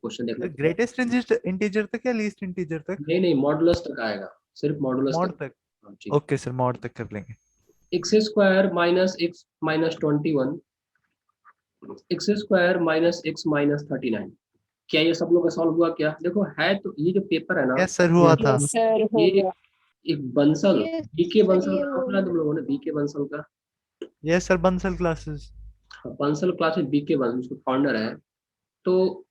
Question देख लेते हैं। ग्रेटेस्ट इंटीजर तक या लीस्ट इंटीजर तक? नहीं नहीं, मॉडुलस तक आएगा, सिर्फ मॉडुलस मॉड तक। तक? हाँ, ठीक। ओके सर, मॉड तक कर लेंगे। X square minus x minus 21, x square minus x minus 39। क्या ये सब लोग का सॉल्व हुआ क्या? देखो है तो ये जो पेपर है ना, यस सर, हुआ था। सर हो ये गया। एक Bansal, Yes, BK sir, Bansal ये का नाम हो सुना है गया। तुम लोगों ने? बीके बंसल का। Yes sir, Bansal classes. हाँ, बंसल क्लास में बीके बंसल उसको फाउंडर है। तो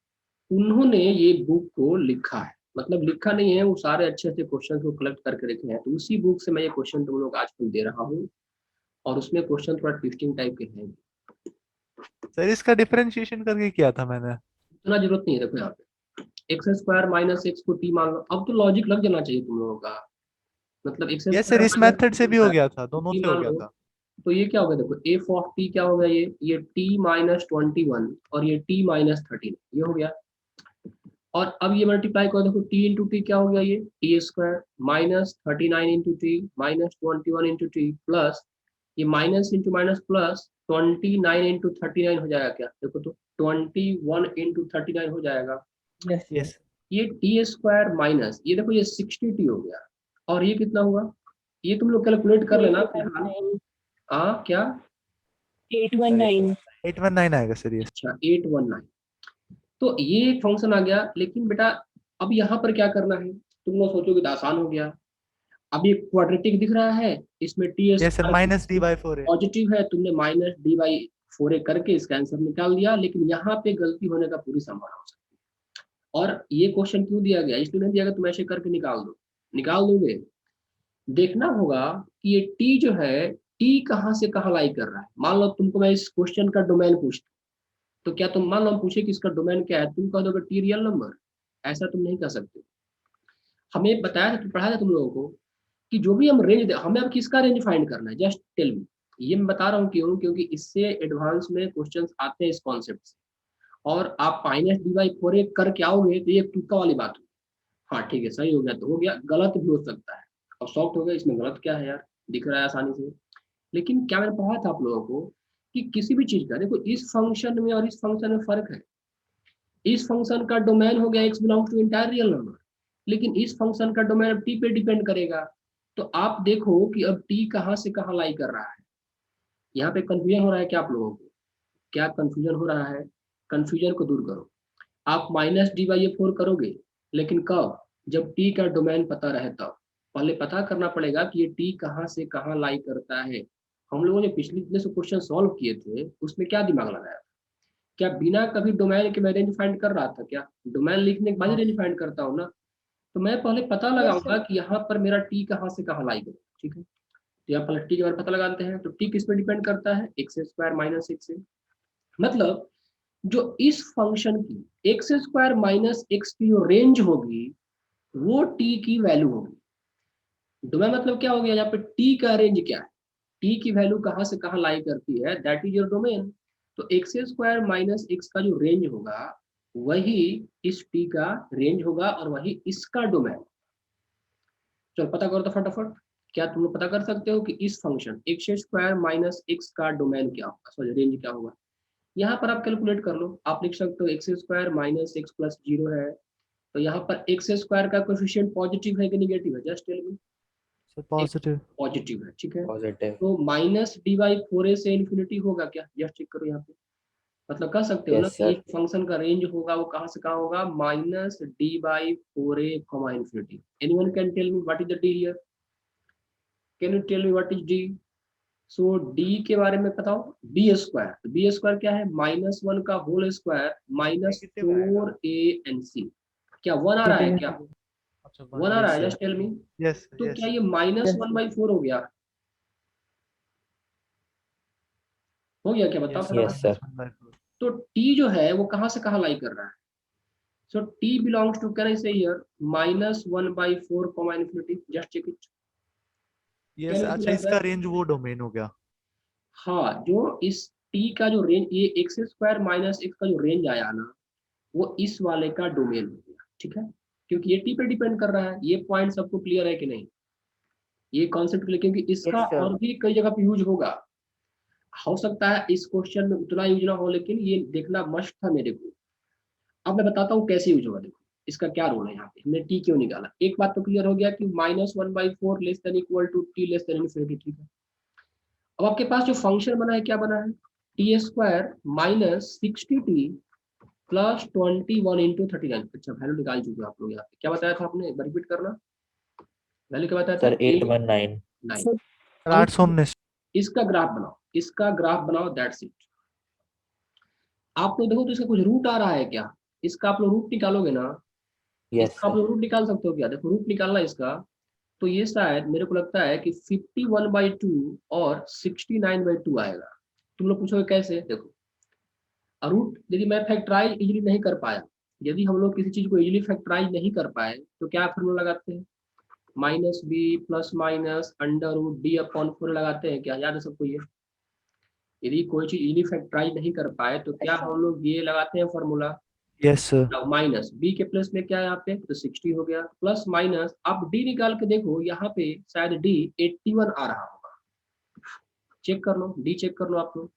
उन्होंने ये बुक को लिखा है, मतलब लिखा नहीं है, वो सारे अच्छे अच्छे क्वेश्चन को कलेक्ट करके रखे हैं। तो उसी बुक से मैं ये क्वेश्चन तुम लोग आज दे रहा हूँ, और उसमें क्वेश्चन थोड़ा ट्विस्टिंग टाइप के हैं। सर इसका डिफरेंशिएशन करके किया था मैंने। इतना जरूरत नहीं है। देखो यहाँ पे एक्स स्क्वायर माइनस एक्स को टी मान लो, अब तो लॉजिक लग जाना चाहिए तुम लोगों का। मतलब एक्स यस सर, स्क्वायर इस माइनस मेथड से भी हो गया था, दोनों टी से हो मान गया लो, था। तो ये क्या हो गया? देखो एफ ऑफ टी क्या हो गया? ये टी माइनस 21 और ये टी माइनस 13, ये हो गया। और अब ये मल्टीप्लाई करो, देखो टी इंटू टी क्या हो गया? ये t square minus 39 into t minus 21 into t plus ये minus into minus plus 29 into 39 हो जाएगा क्या? देखो तो 21 इंटू 39 हो जाएगा। यस। ये टी स्क्वायर माइनस ये देखो ये 60 टी हो गया, और ये कितना हुआ? ये तुम लोग कैलकुलेट कर लेना फिलहाल। क्या? 819। 819 आएगा सर ये। अच्छा 819। तो ये एक फंक्शन आ गया। लेकिन बेटा अब यहाँ पर क्या करना है? तुम लोग सोचोगे तो आसान हो गया। अब ये क्वाड्रेटिक दिख रहा है, इसमें T yes sir, minus D by 4 है। पॉजिटिव है, तुमने माइनस डी बाई 4 करके इसका आंसर निकाल दिया। लेकिन यहाँ पे गलती होने का पूरी संभावना हो सकती है। और ये क्वेश्चन क्यों दिया गया? इसलिए नहीं दिया गया तुम ऐसे करके निकाल दो, निकाल दोगे। देखना होगा कि ये टी जो है, टी कहाँ से कहाँ लाई कर रहा है। मान लो तुमको मैं इस क्वेश्चन का डोमेन पूछता, तो क्या तुम मान लो हम पूछे कि इसका डोमेन क्या है, तुम कह दोगे टी रियल नंबर? ऐसा तुम नहीं कर सकते। हमें बताया था, पढ़ाया था तुम लोगों को कि जो भी हम रेंज, हमें अब किसका रेंज फाइंड करना है, जस्ट टेल मी। ये मैं बता रहा हूँ क्यों, क्योंकि इससे एडवांस में क्वेश्चंस आते हैं इस कॉन्सेप्ट से। और आप माइनस डी बाई 4 करके आओगे तो ये तुक्का वाली बात होगी। हाँ ठीक है, सही हो गया तो हो गया, गलत भी हो सकता है। और सॉफ्ट हो गया, इसमें गलत क्या है यार, दिख रहा है आसानी से। लेकिन क्या मैंने पढ़ा था आप लोगों को कि किसी भी चीज का देखो, इस फंक्शन में और इस फंक्शन में फर्क है। इस फंक्शन का डोमेन हो गया x belongs to entire real number, लेकिन इस फंक्शन का डोमेन अब t पे डिपेंड करेगा। तो आप देखो कि अब t कहाँ से कहाँ लाई कर रहा है। यहाँ पे कंफ्यूजन हो रहा है क्या आप लोगों को? क्या कंफ्यूजन हो रहा है? कंफ्यूजन को दूर करो। आप माइनस डी बाई 4 करोगे, लेकिन कब? जब t का डोमेन पता रहे तब। पहले पता करना पड़ेगा कि ये t कहाँ से कहाँ लाई करता है। हम लोगों ने पिछले जितने से क्वेश्चन सॉल्व किए थे उसमें क्या दिमाग लगाया? क्या बिना कभी डोमेन के मैं रेंज फाइंड कर रहा था क्या? डोमेन लिखने के बाद रेंज फाइंड करता हूँ ना। तो मैं पहले पता लगाऊंगा कि यहाँ पर मेरा टी कहाँ से कहाँ लाई करेगा। ठीक है, तो यहाँ पहले टी के बारे में पता लगाते हैं। तो टी किस पे डिपेंड करता है? एक्स स्क्वायर माइनस एक्स से। मतलब जो इस फंक्शन की एक्स स्क्वायर माइनस एक्स की जो रेंज होगी वो टी की वैल्यू होगी। डोमेन मतलब क्या हो गया? यहाँ पे टी का रेंज क्या है, टी की वैल्यू कहाँ से कहाँ लाई करती है, दैट इज योर डोमेन। तो एक्स स्क्वायर माइनस एक्स का जो रेंज होगा वही इस टी का रेंज होगा, और वही इसका डोमेन। चलो पता करो तो फटाफट। क्या तुम लोग पता कर सकते हो कि इस function x square minus x का डोमेन क्या होगा, सॉरी रेंज क्या होगा? यहाँ पर आप कैलकुलेट कर लो। आप लिख सकते हो x square minus x plus 0 है, तो यहाँ पर एक्स स्क्वायर का कोएफिशिएंट पॉजिटिव है कि नेगेटिव है? Just tell me. Sir positive. Positive है, ठीक है। पॉजिटिव। तो माइनस डी बाई 4 से इन्फिनिटी होगा क्या? जस्ट चेक करो यहाँ पे। मतलब कह सकते हो ना यस कि सर। फंक्शन का रेंज होगा वो कहाँ से कहाँ होगा? Minus D by 4 comma infinity. Anyone can tell me what is the D here? Can you tell me what is D? So D के बारे में बताओ। बी स्क्वायर, बी स्क्वायर क्या है? -1 का होल स्क्वायर माइनस नेगेटिव आएगा। 4ac। क्या 1 आ रहा है क्या? अच्छा 1 आ रहा है? Sir. Just tell me. Yes तो क्या यस। ये -1/4 हो गया? हो गया क्या? बताओ Yes, फटाफट। sir. तो टी जो है वो कहाँ से कहाँ लाई कर रहा है? So t belongs to, can I say here, -1/4 comma infinity. Just check it. Yes, अच्छा इसका रेंज वो डोमेन हो गया। हाँ, जो इस टी का जो रेंज, ये एक्स स्क्वायर माइनस एक्स का जो रेंज आया ना, वो इस वाले का डोमेन हो गया। ठीक है, क्योंकि ये टी पे डिपेंड कर रहा है। ये पॉइंट सबको क्लियर है कि नहीं? ये कॉन्सेप्ट क्लियर, क्योंकि इसका Yes, sir. और भी कई जगह पे यूज होगा। हो सकता है इस क्वेश्चन में उतना यूज ना हो, लेकिन ये देखना मस्ट था मेरे को। अब मैं बताता हूँ कैसे यूज होगा। देखो इसका क्या रोल है, यहाँ पे हमने टी क्यों निकाला। एक बात तो क्लियर हो गया कि -1/4 less than equal to T less than infinity, ठीक है। अब आपके पास जो फंक्शन बना है क्या बना है, T square minus 60t plus 21 into 39। अच्छा वैल्यू निकाल चुके हो आप लोग। यहाँ पे क्या बताया था आपने, एक बार रिपीट करना, वैल्यू क्या बताया था, सर 819। 819। सर 819। इसका ग्राफ बनाओ, इसका ग्राफ बनाओ, दैट्स इट। आप लोग देखो तो इसका कुछ रूट आ रहा है क्या, इसका आप लोग रूट निकालोगे ना, यस इसका आप सर। लोग रूट निकाल सकते हो क्या, देखो रूट निकालना इसका, तो ये शायद मेरे को लगता है कि 51/2 और 69/2 आएगा। तुम लोग पूछोगे कैसे, देखो रूट यदि मैं फैक्टराइज इजीली नहीं कर पाया, यदि हम लोग किसी चीज को इजीली फैक्टराइज नहीं कर पाए तो क्या फॉर्मूला लगाते हैं, -b plus minus under root D upon 4 लगाते हैं क्या, याद है सबको ये। यदि कोई चीज इजीली फैक्टराइज नहीं कर पाए तो क्या हम लोग ये लगाते हैं formula, yes sir. Minus B के प्लस में क्या है यहाँ पे, तो 60 हो गया, प्लस माइनस आप डी निकाल के देखो, यहाँ पे शायद डी 81 आ रहा होगा, चेक कर लो, डी चेक कर लो आप लोग।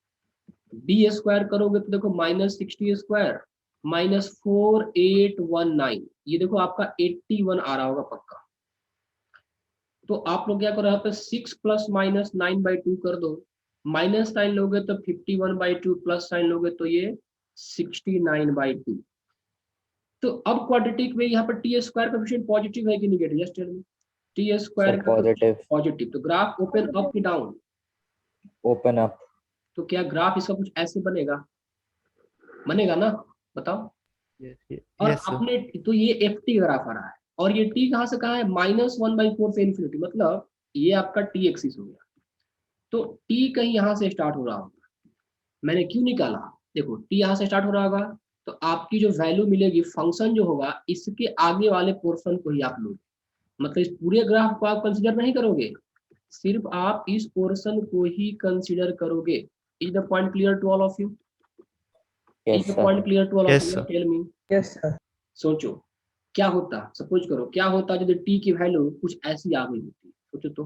बी स्क्वायर करोगे तो देखो -60 स्क्वायर -4819, ये देखो आपका 81 आ रहा होगा पक्का। तो आप लोग क्या करो, यहाँ पे 6 प्लस माइनस 9/2 कर दो, माइनस साइन लोगे तो 51/2, प्लस साइन लोगे तो ये 69/2। तो अब क्वाड्रेटिक में यहाँ पर टी स्क्वायर का कोएफिशिएंट पॉजिटिव है कि negative, yes tell me. T square sir का पॉजिटिव। पॉजिटिव, तो ग्राफ ओपन अप की डाउन, ओपन अप। तो क्या ग्राफ इसका कुछ ऐसे बनेगा, बनेगा ना, बताओ। और यस सर। अपने तो ये एफ टी ग्राफ आ रहा है, और ये टी कहाँ से कहाँ है, -1/4 से इन्फिनिटी, मतलब ये आपका टी एक्सिस हो गया। तो टी कहीं यहाँ से स्टार्ट हो रहा होगा, मैंने क्यों निकाला, देखो टी यहाँ से स्टार्ट हो रहा होगा, तो आपकी जो वैल्यू मिलेगी फंक्शन जो होगा इसके आगे वाले पोर्शन को ही आप लोग, मतलब इस पूरे ग्राफ को आप कंसिडर नहीं करोगे, सिर्फ आप इस पोर्शन को ही कंसिडर करोगे। Is the point clear to all of you, yes is the sir. Point clear to all of yes you, sir. Tell me. Yes sir. सोचो क्या होता, सपोज करो क्या होता यदि टी की वैल्यू कुछ ऐसी आ गई होती, सोचो तो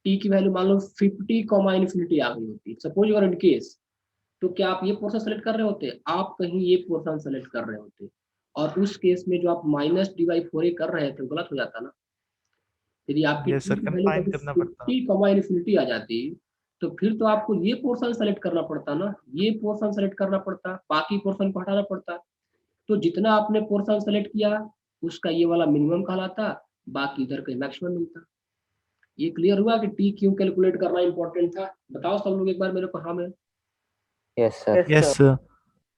टी की वैल्यू मान लो 50 कॉमा इन्फिनिटी आ गई होती, सपोज और इन केस, तो क्या आप ये पोर्शन सेलेक्ट कर रहे होते, आप कहीं ये पोर्शन सेलेक्ट कर रहे होते, और उस केस में जो आप -d/4 कर रहे थे गलत हो जाता ना। यदि आपकी यस टी सर, की वैल्यू कंफाइन कभी करना पड़ता। 50 कॉमा इन्फिनिटी आ जाती, तो फिर तो आपको ये पोर्शन सेलेक्ट करना पड़ता ना, ये पोर्शन सेलेक्ट करना पड़ता, बाकी पोर्शन को हटाना पड़ता। तो जितना आपने पोर्शन सेलेक्ट किया उसका ये वाला मिनिमम कहलाता, बाकी इधर का मैक्सिमम मिलता। ये क्लियर हुआ कि टी क्यों कैलकुलेट करना इंपॉर्टेंट था, बताओ सब लोग एक बार मेरे को, हाँ में। Yes sir. Yes sir.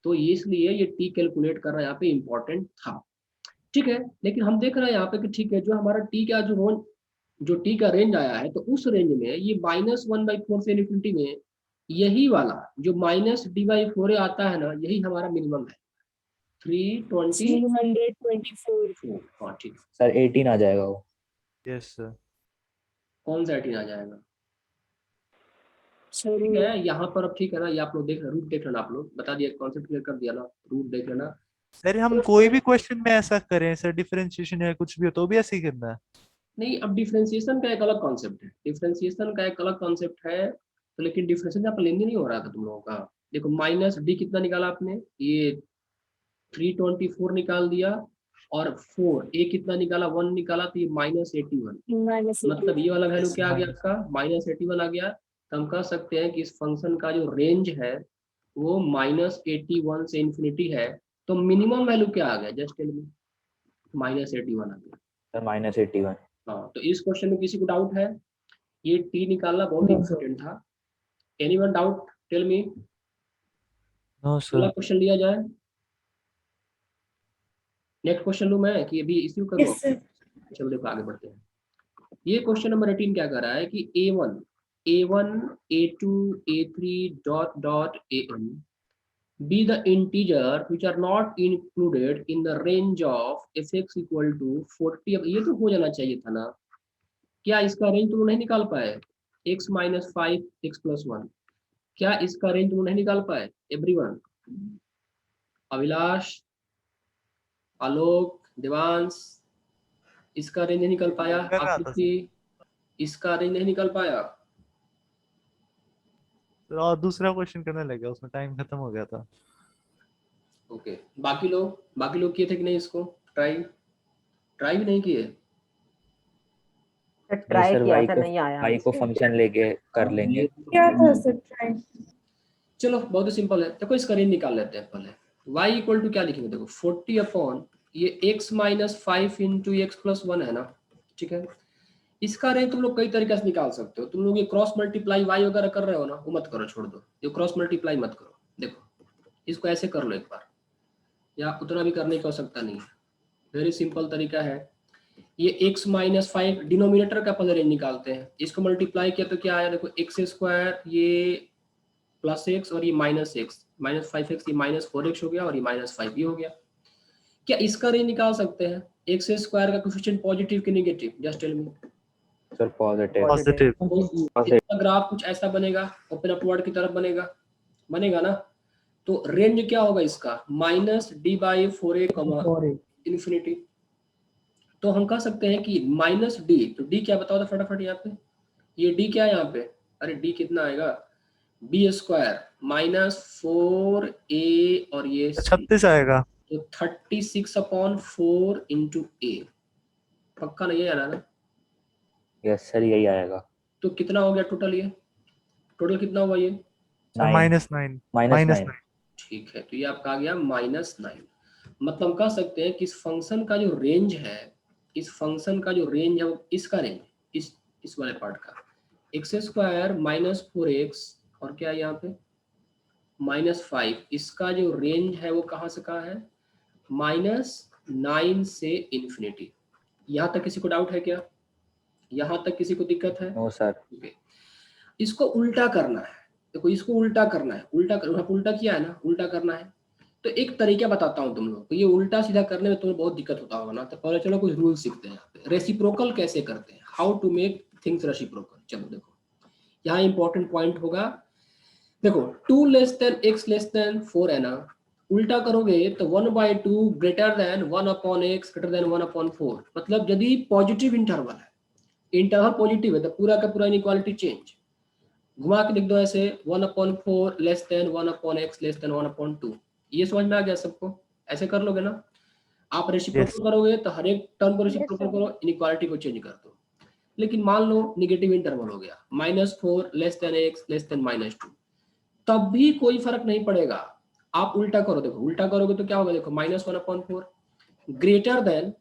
तो इसलिए ये टी कैलकुलेट करना यहाँ पे इंपॉर्टेंट था, ठीक है। लेकिन हम देख रहे हैं यहाँ पे कि ठीक है, जो हमारा टी का जो रोन, जो टी का रेंज आया है, तो उस रेंज में ये -1/4 से इन्फिनिटी में यही वाला जो -d/4 आता है ना, यही हमारा मिनिमम है, 324। 324। हाँ ठीक, सर 18 आ जाएगा वो। Yes sir. कौन सा 18 आ जाएगा, सर ठीक है यहाँ पर। अब ठीक है ना, ये आप लोग देख रहे, रूट देख लेना, आप लोग बता दिया, कॉन्सेप्ट क्लियर कर दिया ना, रूट देख लेना। सर हम कोई भी क्वेश्चन में ऐसा करें सर, डिफरेंशिएशन या कुछ भी हो तो भी ऐसे ही करना है? नहीं, अब डिफरेंशिएशन का एक अलग कॉन्सेप्ट है, डिफरेंशिएशन का एक अलग कॉन्सेप्ट है, तो लेकिन डिफरेंशिएशन यहाँ पर लेंदी नहीं हो रहा था तुम लोगों का। देखो -d कितना निकाला आपने, ये 324 निकाल दिया, और 4 a कितना निकाला, 1 निकाला, तो ये -81, मतलब ये वाला वैल्यू यस क्या आ गया आपका, -81 आ गया। तो हम कह सकते हैं कि इस फंक्शन का जो रेंज है वो -81 से इन्फिनिटी है। तो मिनिमम वैल्यू क्या आ गया, जस्ट टेल मी, -81 आ गया। सर -81। हाँ, तो इस क्वेश्चन में किसी को डाउट है, ये टी निकालना बहुत इंपॉर्टेंट था। Anyone doubt, tell me. No अगला सर। क्वेश्चन लिया जाए, नेक्स्ट क्वेश्चन लूँ मैं कि अभी इश्यू करूँ। Yes sir. चलो देखो आगे बढ़ते हैं। ये क्वेश्चन नंबर 18 क्या कर रहा है कि a1 a2 a3 dot dot an be the integer which are not included in the range of fx equal to 40। अब ये तो हो जाना चाहिए था ना, क्या इसका रेंज तुम नहीं निकाल पाए, x - 5 x + 1, क्या इसका रेंज तुम नहीं निकाल पाए एवरीवन, अभिलाष, आलोक, देवांश, इसका रेंज नहीं निकल पाया, कर रहा था आकृति, इसका रेंज नहीं निकल पाया। सर, और दूसरा क्वेश्चन करने लगे, उसमें टाइम खत्म हो गया था। ओके, बाकी लोग किए थे कि नहीं इसको ट्राई भी नहीं किए? ट्राई सर किया y था, को नहीं आया y को मुझे। फंक्शन लेके कर लेंगे। क्या था सर ट्राई? चलो बहुत ही सिंपल है, देखो इसका रेंज निकाल लेते हैं पहले। y इक्वल टू क्या लिखेंगे, देखो 40 अपॉन ये x minus 5 into x plus 1 है ना, ठीक है। इसका रेंज तुम लोग कई तरीके से निकाल सकते हो। तुम लोग ये क्रॉस मल्टीप्लाई y वगैरह कर रहे हो ना, वो मत करो, छोड़ दो, ये क्रॉस मल्टीप्लाई मत करो। देखो इसको ऐसे कर लो एक बार, या उतना भी करने की आवश्यकता नहीं है, वेरी सिंपल तरीका है। ये x माइनस 5 डिनोमिनेटर का पहले रेंज निकालते हैं, इसको मल्टीप्लाई किया तो क्या आया, देखो एक्स स्क्वायर ये प्लस एक्स और ये माइनस एक्स, माइनस 5x, ये माइनस 4x हो गया और ये माइनस 5 भी हो गया। क्या इसका रेंज निकाल सकते हैं, एक्स स्क्वायर का कोएफिशिएंट पॉजिटिव कि negative, just tell me. Sir positive. Positive. इसका ग्राफ कुछ ऐसा बनेगा, ओपन अपवर्ड की तरफ बनेगा ना। तो रेंज क्या होगा इसका, minus D by 4a infinity. तो हम कह सकते हैं कि माइनस डी, तो डी क्या बताओ तो फटाफट यहाँ पे, ये डी क्या है यहाँ पे, अरे डी कितना आएगा, बी स्क्वायर माइनस 4a और ये 36 आएगा। तो 36 अपॉन 4 इंटू ए, पक्का नहीं है ना? यस सर यही आएगा। तो कितना हो गया टोटल, ये टोटल कितना हुआ ये, -9 -9। ठीक है। तो ये आपका आ गया -9। मतलब हम कह सकते हैं कि इस फंक्शन का जो रेंज है, इस फंक्शन का जो रेंज है वो इसका रेंज, इस वाले पार्ट का एक्स स्क्वायर माइनस 4x और क्या है यहाँ पे -5, इसका जो रेंज है वो कहाँ से कहाँ है, -9 से इन्फिनिटी। यहाँ तक किसी को डाउट है क्या, यहाँ तक किसी को दिक्कत है? No sir. इसको उल्टा करना है, देखो इसको उल्टा करना है, उल्टा किया है ना, उल्टा करना है। तो एक तरीका बताता हूँ तुम लोग को, ये उल्टा सीधा करने में तुम्हें बहुत दिक्कत होता होगा ना, तो पहले चलो कुछ रूल सीखते हैं। यहाँ पे रेसिप्रोकल कैसे करते हैं, how to make things reciprocal. चलो देखो यहाँ इंपॉर्टेंट पॉइंट होगा, देखो 2 less than x less than 4 है ना, उल्टा करोगे तो 1/2 greater than 1 upon x greater than 1 upon 4। मतलब यदि पॉजिटिव इंटरवल है, इंटरवल पॉजिटिव है, तो पूरा का पूरा इनइक्वालिटी चेंज, घुमा के लिख दो ऐसे 1/4 less then 1 upon x less then 1/2। ये समझ में आ गया सबको, ऐसे कर लोगे ना आप, रेसिप्रोकल करोगे तो हर एक टर्म को रेसिप्रोकल करो, इनइक्वालिटी को चेंज कर दो। लेकिन मान लो निगेटिव इंटरवल हो गया, -4 less than x less than -2, तब भी कोई फर्क नहीं पड़ेगा, आप उल्टा करो। देखो उल्टा करोगे तो क्या होगा, देखो -1/4 greater than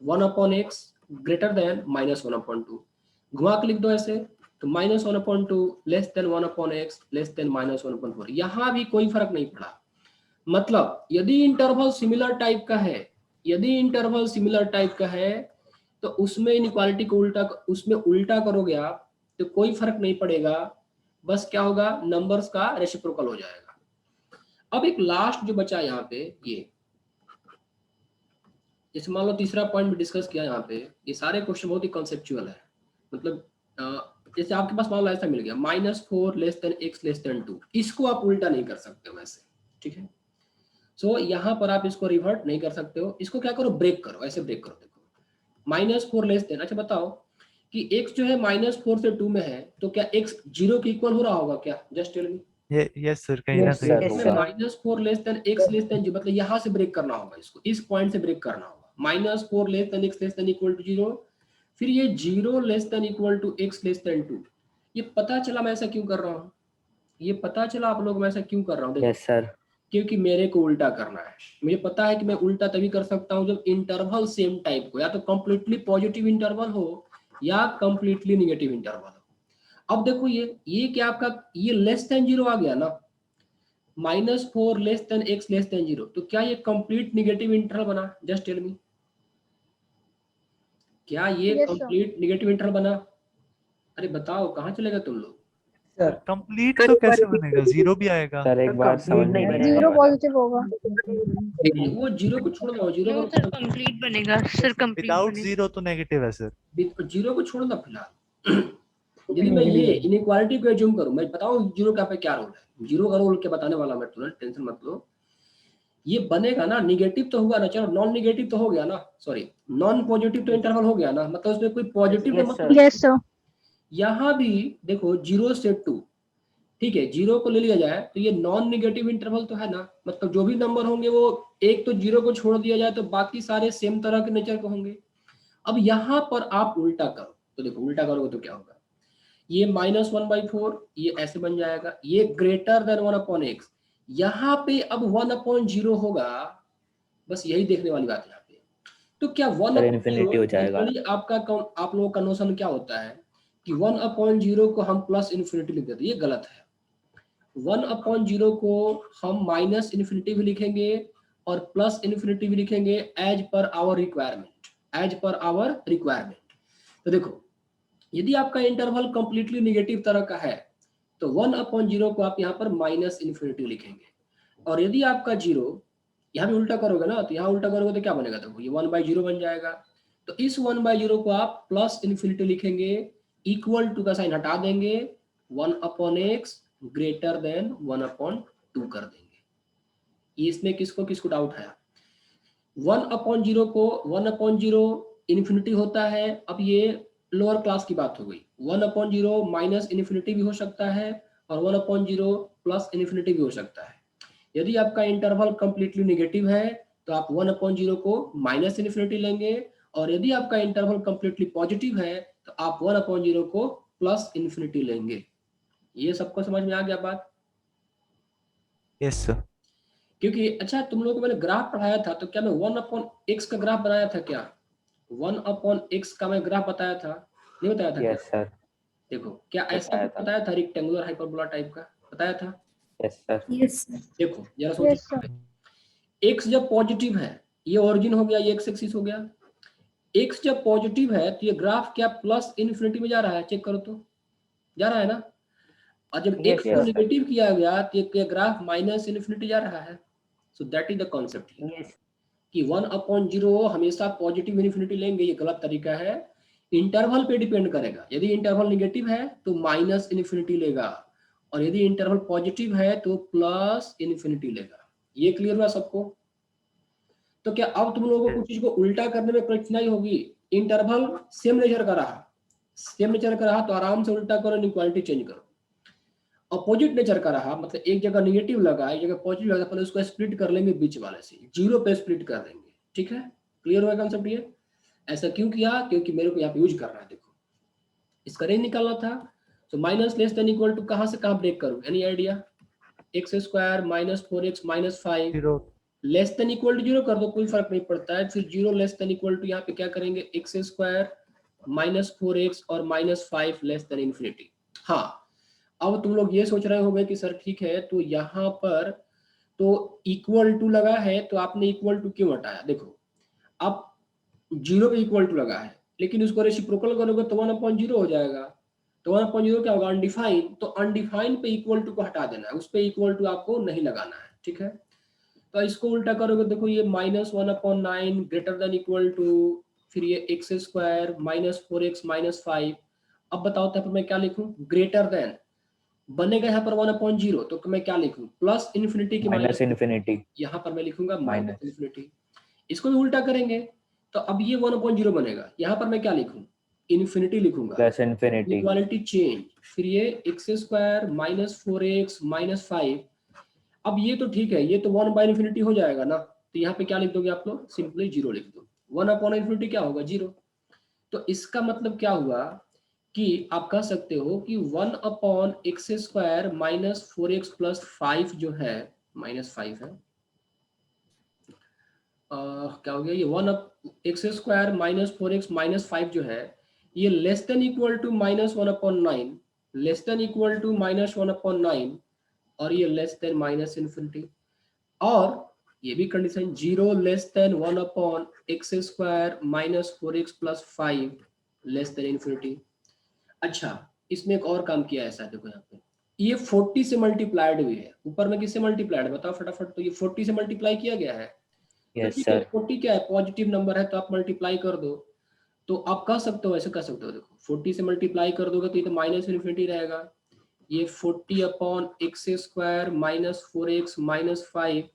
1 upon x greater then -1/2, घुमा के लिख दो ऐसे, तो -1/2 less than 1 upon x less then -1/4। यहाँ भी कोई फर्क नहीं पड़ा। मतलब यदि इंटरवल सिमिलर टाइप का है, यदि इंटरवल सिमिलर टाइप का है तो उसमें इनइक्वालिटी को उसमें उल्टा करोगे आप तो कोई फर्क नहीं पड़ेगा, बस क्या होगा, नंबर्स का रेसिप्रोकल हो जाएगा। अब एक लास्ट जो बचा यहाँ पे, ये जैसे मान लो तीसरा पॉइंट भी डिस्कस किया यहाँ पे, ये सारे क्वेश्चन बहुत ही कॉन्सेप्चुअल है। मतलब जैसे आपके पास मान लो ऐसा मिल गया -4 less than x less than 2, इसको आप उल्टा नहीं कर सकते वैसे, ठीक है। सो यहाँ पर आप इसको रिवर्ट नहीं कर सकते हो, इसको क्या करो, ब्रेक करो, ऐसे ब्रेक करो। देखो -4 लेस देन, अच्छा बताओ कि x जो है -4 से 2 में है, तो क्या x 0 के इक्वल हो रहा होगा क्या, just tell me. Yes sir, कहीं ना कहीं -4 less than x less than 0, मतलब यहाँ से ब्रेक करना होगा इसको, इस पॉइंट से ब्रेक करना होगा। -4 less than x less than equal to 0, फिर ये 0 less than equal to x less than 2। ये पता चला मैं ऐसा क्यों कर रहा हूँ, ये पता चला आप लोग मैं ऐसा क्यों कर रहा हूँ? Yes sir. क्योंकि मेरे को उल्टा करना है। मुझे पता है कि मैं उल्टा तभी कर सकता हूँ जब इंटरवल सेम टाइप को, या तो कंप्लीटली पॉजिटिव इंटरवल हो या कंप्लीटली नेगेटिव इंटरवल हो। अब देखो ये क्या आपका, ये लेस देन 0 आ गया ना, -4 less than x less than 0, तो क्या ये कंप्लीट नेगेटिव इंटरवल बना, जस्ट टेल मी, क्या ये कंप्लीट नेगेटिव इंटरवल बना? अरे बताओ कहाँ चलेगा तुम लोग? कंप्लीट तो कैसे बनेगा, 0 भी आएगा सर एक बार समझ नहीं आया। 0 पॉजिटिव होगा। वो 0 को छोड़ दो, 0 सर कंप्लीट बनेगा, सर कंप्लीट विदाउट बनेगा। 0 तो नेगेटिव है सर। 0 को छोड़ दो फिलहाल। यदि मैं ये इनइक्वालिटी को एज्यूम करूं, मैं बताऊं 0 का पे क्या रोल है, 0 का रोल क्या बताने वाला मैं, तुरंत टेंशन मत लो। ये बनेगा ना, निगेटिव तो हुआ ना, चलो नॉन निगेटिव तो हो गया ना, सॉरी नॉन पॉजिटिव तो इंटरवल हो गया ना, मतलब उसमें कोई पॉजिटिव Yes, तो sir. मतलब यस सर। यहाँ भी देखो 0 से 2, ठीक है, 0 को ले लिया जाए तो ये नॉन नेगेटिव इंटरवल तो है ना, मतलब जो भी नंबर होंगे वो एक तो 0 को छोड़ दिया जाए तो बाकी सारे सेम तरह के नेचर के होंगे। अब यहाँ पर आप उल्टा करो, तो देखो उल्टा करोगे तो क्या होगा, ये -1/4 ये ऐसे बन जाएगा, ये ग्रेटर देन 1/x, यहाँ पे अब 1/0 होगा, बस यही देखने वाली बात है यहाँ पे। तो क्या 1/0 इन्फिनिटी हो जाएगा। आपका आप लोगों का नोशन क्या होता है कि 1/0 को हम प्लस इन्फिनिटी लिख देते हैं, ये गलत है। 1/0 को हम माइनस इन्फिनिटी भी लिखेंगे और प्लस इन्फिनिटी भी लिखेंगे as per our requirement, as per our requirement. तो देखो यदि आपका इंटरवल कंप्लीटली नेगेटिव तरह का है तो 1/0 को आप यहाँ पर माइनस इन्फिनिटी लिखेंगे, और यदि आपका 0 यहाँ भी उल्टा करोगे ना, तो यहाँ उल्टा करोगे तो क्या बनेगा, देखो ये 1/0 बन जाएगा। तो इस 1/0 को आप प्लस इन्फिनिटी लिखेंगे, इक्वल टू का साइन हटा देंगे, 1/x ग्रेटर देन 1/2 कर देंगे। इसमें किसको किसको डाउट है? 1/0 को 1/0 इन्फिनिटी होता है, अब ये लोअर क्लास की बात हो गई। 1/0 माइनस इन्फिनिटी भी हो सकता है और 1/0 प्लस इन्फिनिटी भी हो सकता है। यदि आपका इंटरवल कंप्लीटली नेगेटिव है तो आप 1/0 को माइनस इन्फिनिटी लेंगे, और यदि आपका इंटरवल कंप्लीटली पॉजिटिव है तो आप 1/0 को प्लस इन्फिनिटी लेंगे। ये सबको समझ में आ गया बात? Yes sir. क्योंकि अच्छा तुम लोगों को मैंने ग्राफ पढ़ाया था, तो क्या मैं 1/x का ग्राफ बनाया था क्या? 1/x का मैं ग्राफ बताया था, नहीं बताया था? Yes sir. देखो क्या ऐसा बताया था रेक्टेंगुलर हाइपरबोला टाइप का बताया था? Yes sir. Yes. देखो जरा Yes, सोचो, sir. x जब पॉजिटिव है, ये ओरिजिन हो गया, ये x एक्सिस हो गया। x जब पॉजिटिव है तो ये ग्राफ क्या प्लस इन्फिनिटी में जा रहा है? चेक करो तो, जा रहा है ना। और जब Yes, x yes, को sir. नेगेटिव किया गया तो ये ग्राफ माइनस इन्फिनिटी जा रहा है। So that is the concept कि 1/0 हमेशा पॉजिटिव इन्फिनिटी लेंगे, ये गलत तरीका है। इंटरवल पे डिपेंड करेगा, यदि इंटरवल नेगेटिव है तो माइनस इन्फिनिटी लेगा, और यदि इंटरवल पॉजिटिव है तो प्लस इन्फिनिटी लेगा। ये क्लियर हुआ सबको? तो क्या अब तुम लोगों को कुछ चीज को उल्टा करने में कठिनाई होगी? इंटरवल सेम नेचर का रहा, सेम नेचर का रहा तो आराम से उल्टा करो, इनइक्वालिटी चेंज करो। अपोजिट नेचर का रहा, मतलब एक जगह नेगेटिव लगा एक जगह पॉजिटिव लगा, पहले उसको स्प्लिट कर लेंगे बीच वाले से, 0 पे स्प्लिट कर देंगे। ठीक है, क्लियर हुआ कॉन्सेप्ट? ये ऐसा क्यों किया? क्योंकि मेरे को यहाँ पे यूज करना है। देखो इसका रेंज निकालना था, तो minus less than equal to कहाँ से कहाँ ब्रेक करूँ? Any idea? x² - 4x - 5 0 less than equal to 0 कर दो, कोई फर्क नहीं पड़ता है। फिर 0 लेस देन इक्वल टू यहाँ पे क्या करेंगे? x² - 4x और -5 लेस देन इन्फिनिटी। हाँ, अब तुम लोग ये सोच रहे होंगे कि सर ठीक है, तो यहाँ पर तो इक्वल टू लगा है तो आपने इक्वल टू क्यों हटाया? देखो अब 0 पे इक्वल टू लगा है, लेकिन उसको रेसिप्रोकल करोगे तो 1/0 हो जाएगा। तो 1/0 क्या होगा? अनडिफाइंड। तो अनडिफाइंड पे इक्वल टू को हटा देना है, उस पे इक्वल टू आपको नहीं लगाना है। ठीक है, तो इसको उल्टा करोगे, देखो ये -1/9 ग्रेटर देन इक्वल टू, फिर ये x² - 4x - 5। अब बताओ तब मैं क्या लिखूं? ग्रेटर देन बनेगा यहाँ पर 1/0, तो मैं क्या लिखूं? प्लस इन्फिनिटी के माइनस इन्फिनिटी। यहाँ पर मैं लिखूंगा माइनस Minus. इन्फिनिटी। इसको भी उल्टा करेंगे तो अब ये 1/0 बनेगा, यहाँ पर मैं क्या लिखूं? इन्फिनिटी लिखूंगा, प्लस इन्फिनिटी। इक्वालिटी चेंज, फिर ये x² - 4x - 5। अब ये तो ठीक है, ये तो 1/∞ हो जाएगा ना, तो यहाँ पे क्या लिख दोगे आप लोग? सिंपली 0 लिख दो। 1/∞ क्या होगा? 0। तो इसका मतलब क्या हुआ कि आप कह सकते हो कि 1/x² - 4x + 5 जो है, -5 है, क्या हो गया? ये 1x² - 4x - 5 जो है, ये less than equal to -1/9, less than equal to -1/9, और ये लेस देन माइनस इन्फिनिटी। और ये भी condition 0 less then 1/x² - 4x + 5 less than infinity. अच्छा, इसमें एक और काम किया है ऐसा, देखो यहाँ पे ये 40 से मल्टीप्लाइड हुई है। ऊपर में किससे मल्टीप्लाइड है बताओ फटाफट? तो ये 40 से मल्टीप्लाई किया गया है। यस ठीक है, सर। 40 क्या है? पॉजिटिव नंबर है तो आप मल्टीप्लाई कर दो। तो आप कह सकते हो, ऐसे कह सकते हो, देखो 40 से मल्टीप्लाई कर दोगे तो ये तो माइनस इन्फिनिटी रहेगा। ये 40/x² - 4x - 5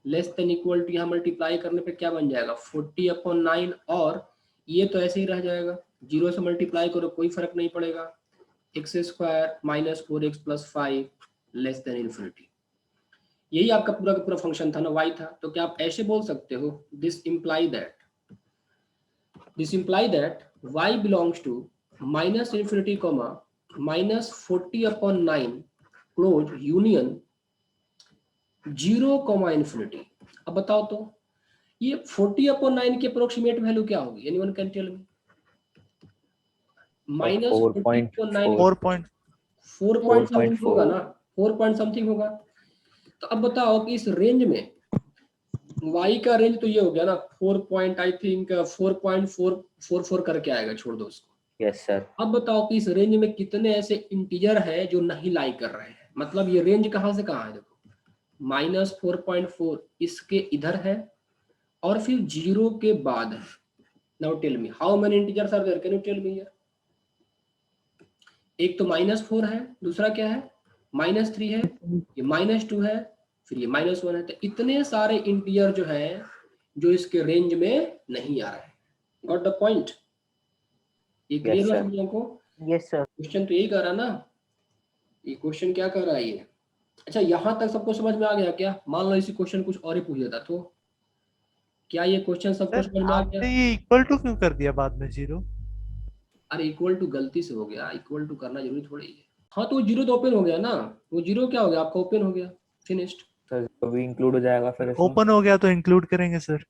less than equal to, यहाँ मल्टीप्लाई करने पे क्या बन जाएगा? 40/9, और ये तो ऐसे ही रह जाएगा। 0 से मल्टीप्लाई करो कोई फर्क नहीं पड़ेगा। x² - 4x + 5 less than infinity. यही आपका पूरा का पूरा फंक्शन था ना, y था। तो क्या आप ऐसे बोल सकते हो, this imply that y belongs to minus infinity comma minus 40/9 close union 0, infinity. अब बताओ तो ये 40/9 की अप्रोक्सीमेट वैल्यू क्या होगी? Anyone can tell me? Minus 40/9 4.4 4 point something 4.4 होगा ना, 4 पॉइंट समथिंग होगा। तो अब बताओ कि इस रेंज में y का रेंज तो ये हो गया ना 4 पॉइंट, आई थिंक 4.444 करके आएगा, छोड़ दो उसको। Yes sir. अब बताओ कि इस रेंज में कितने ऐसे इंटीजर है जो नहीं लाई कर रहे हैं। मतलब ये रेंज कहाँ से कहाँ है? देखो -4.4 इसके इधर है और फिर 0 के बाद है। Now tell me how many integers are there, can you tell me here? एक तो -4 है, दूसरा क्या है -3 है, ये -2 है, फिर ये -1 है। तो इतने सारे इंटीजर जो है जो इसके रेंज में नहीं आ रहे हैं। Got the point? ये क्लियर Yes, है sir. सब लोगों को? Yes sir. क्वेश्चन तो यही कर रहा ना, ये क्वेश्चन क्या कर रहा है ये? अच्छा, यहाँ तक सबको समझ में आ गया क्या? मान लो इसी क्वेश्चन कुछ और ही पूछ देता तो क्या ये क्वेश्चन सबको सर समझ में आ आपने गया? ये इक्वल टू क्यों कर दिया बाद में 0? अरे इक्वल टू गलती से हो गया, इक्वल टू करना जरूरी थोड़ी है। हाँ तो 0 तो ओपन हो गया ना, वो 0 क्या हो गया आपका? ओपन हो गया, फिनिश्ड। सर तो भी इंक्लूड हो जाएगा फिर इसमें। ओपन हो गया तो इंक्लूड करेंगे सर।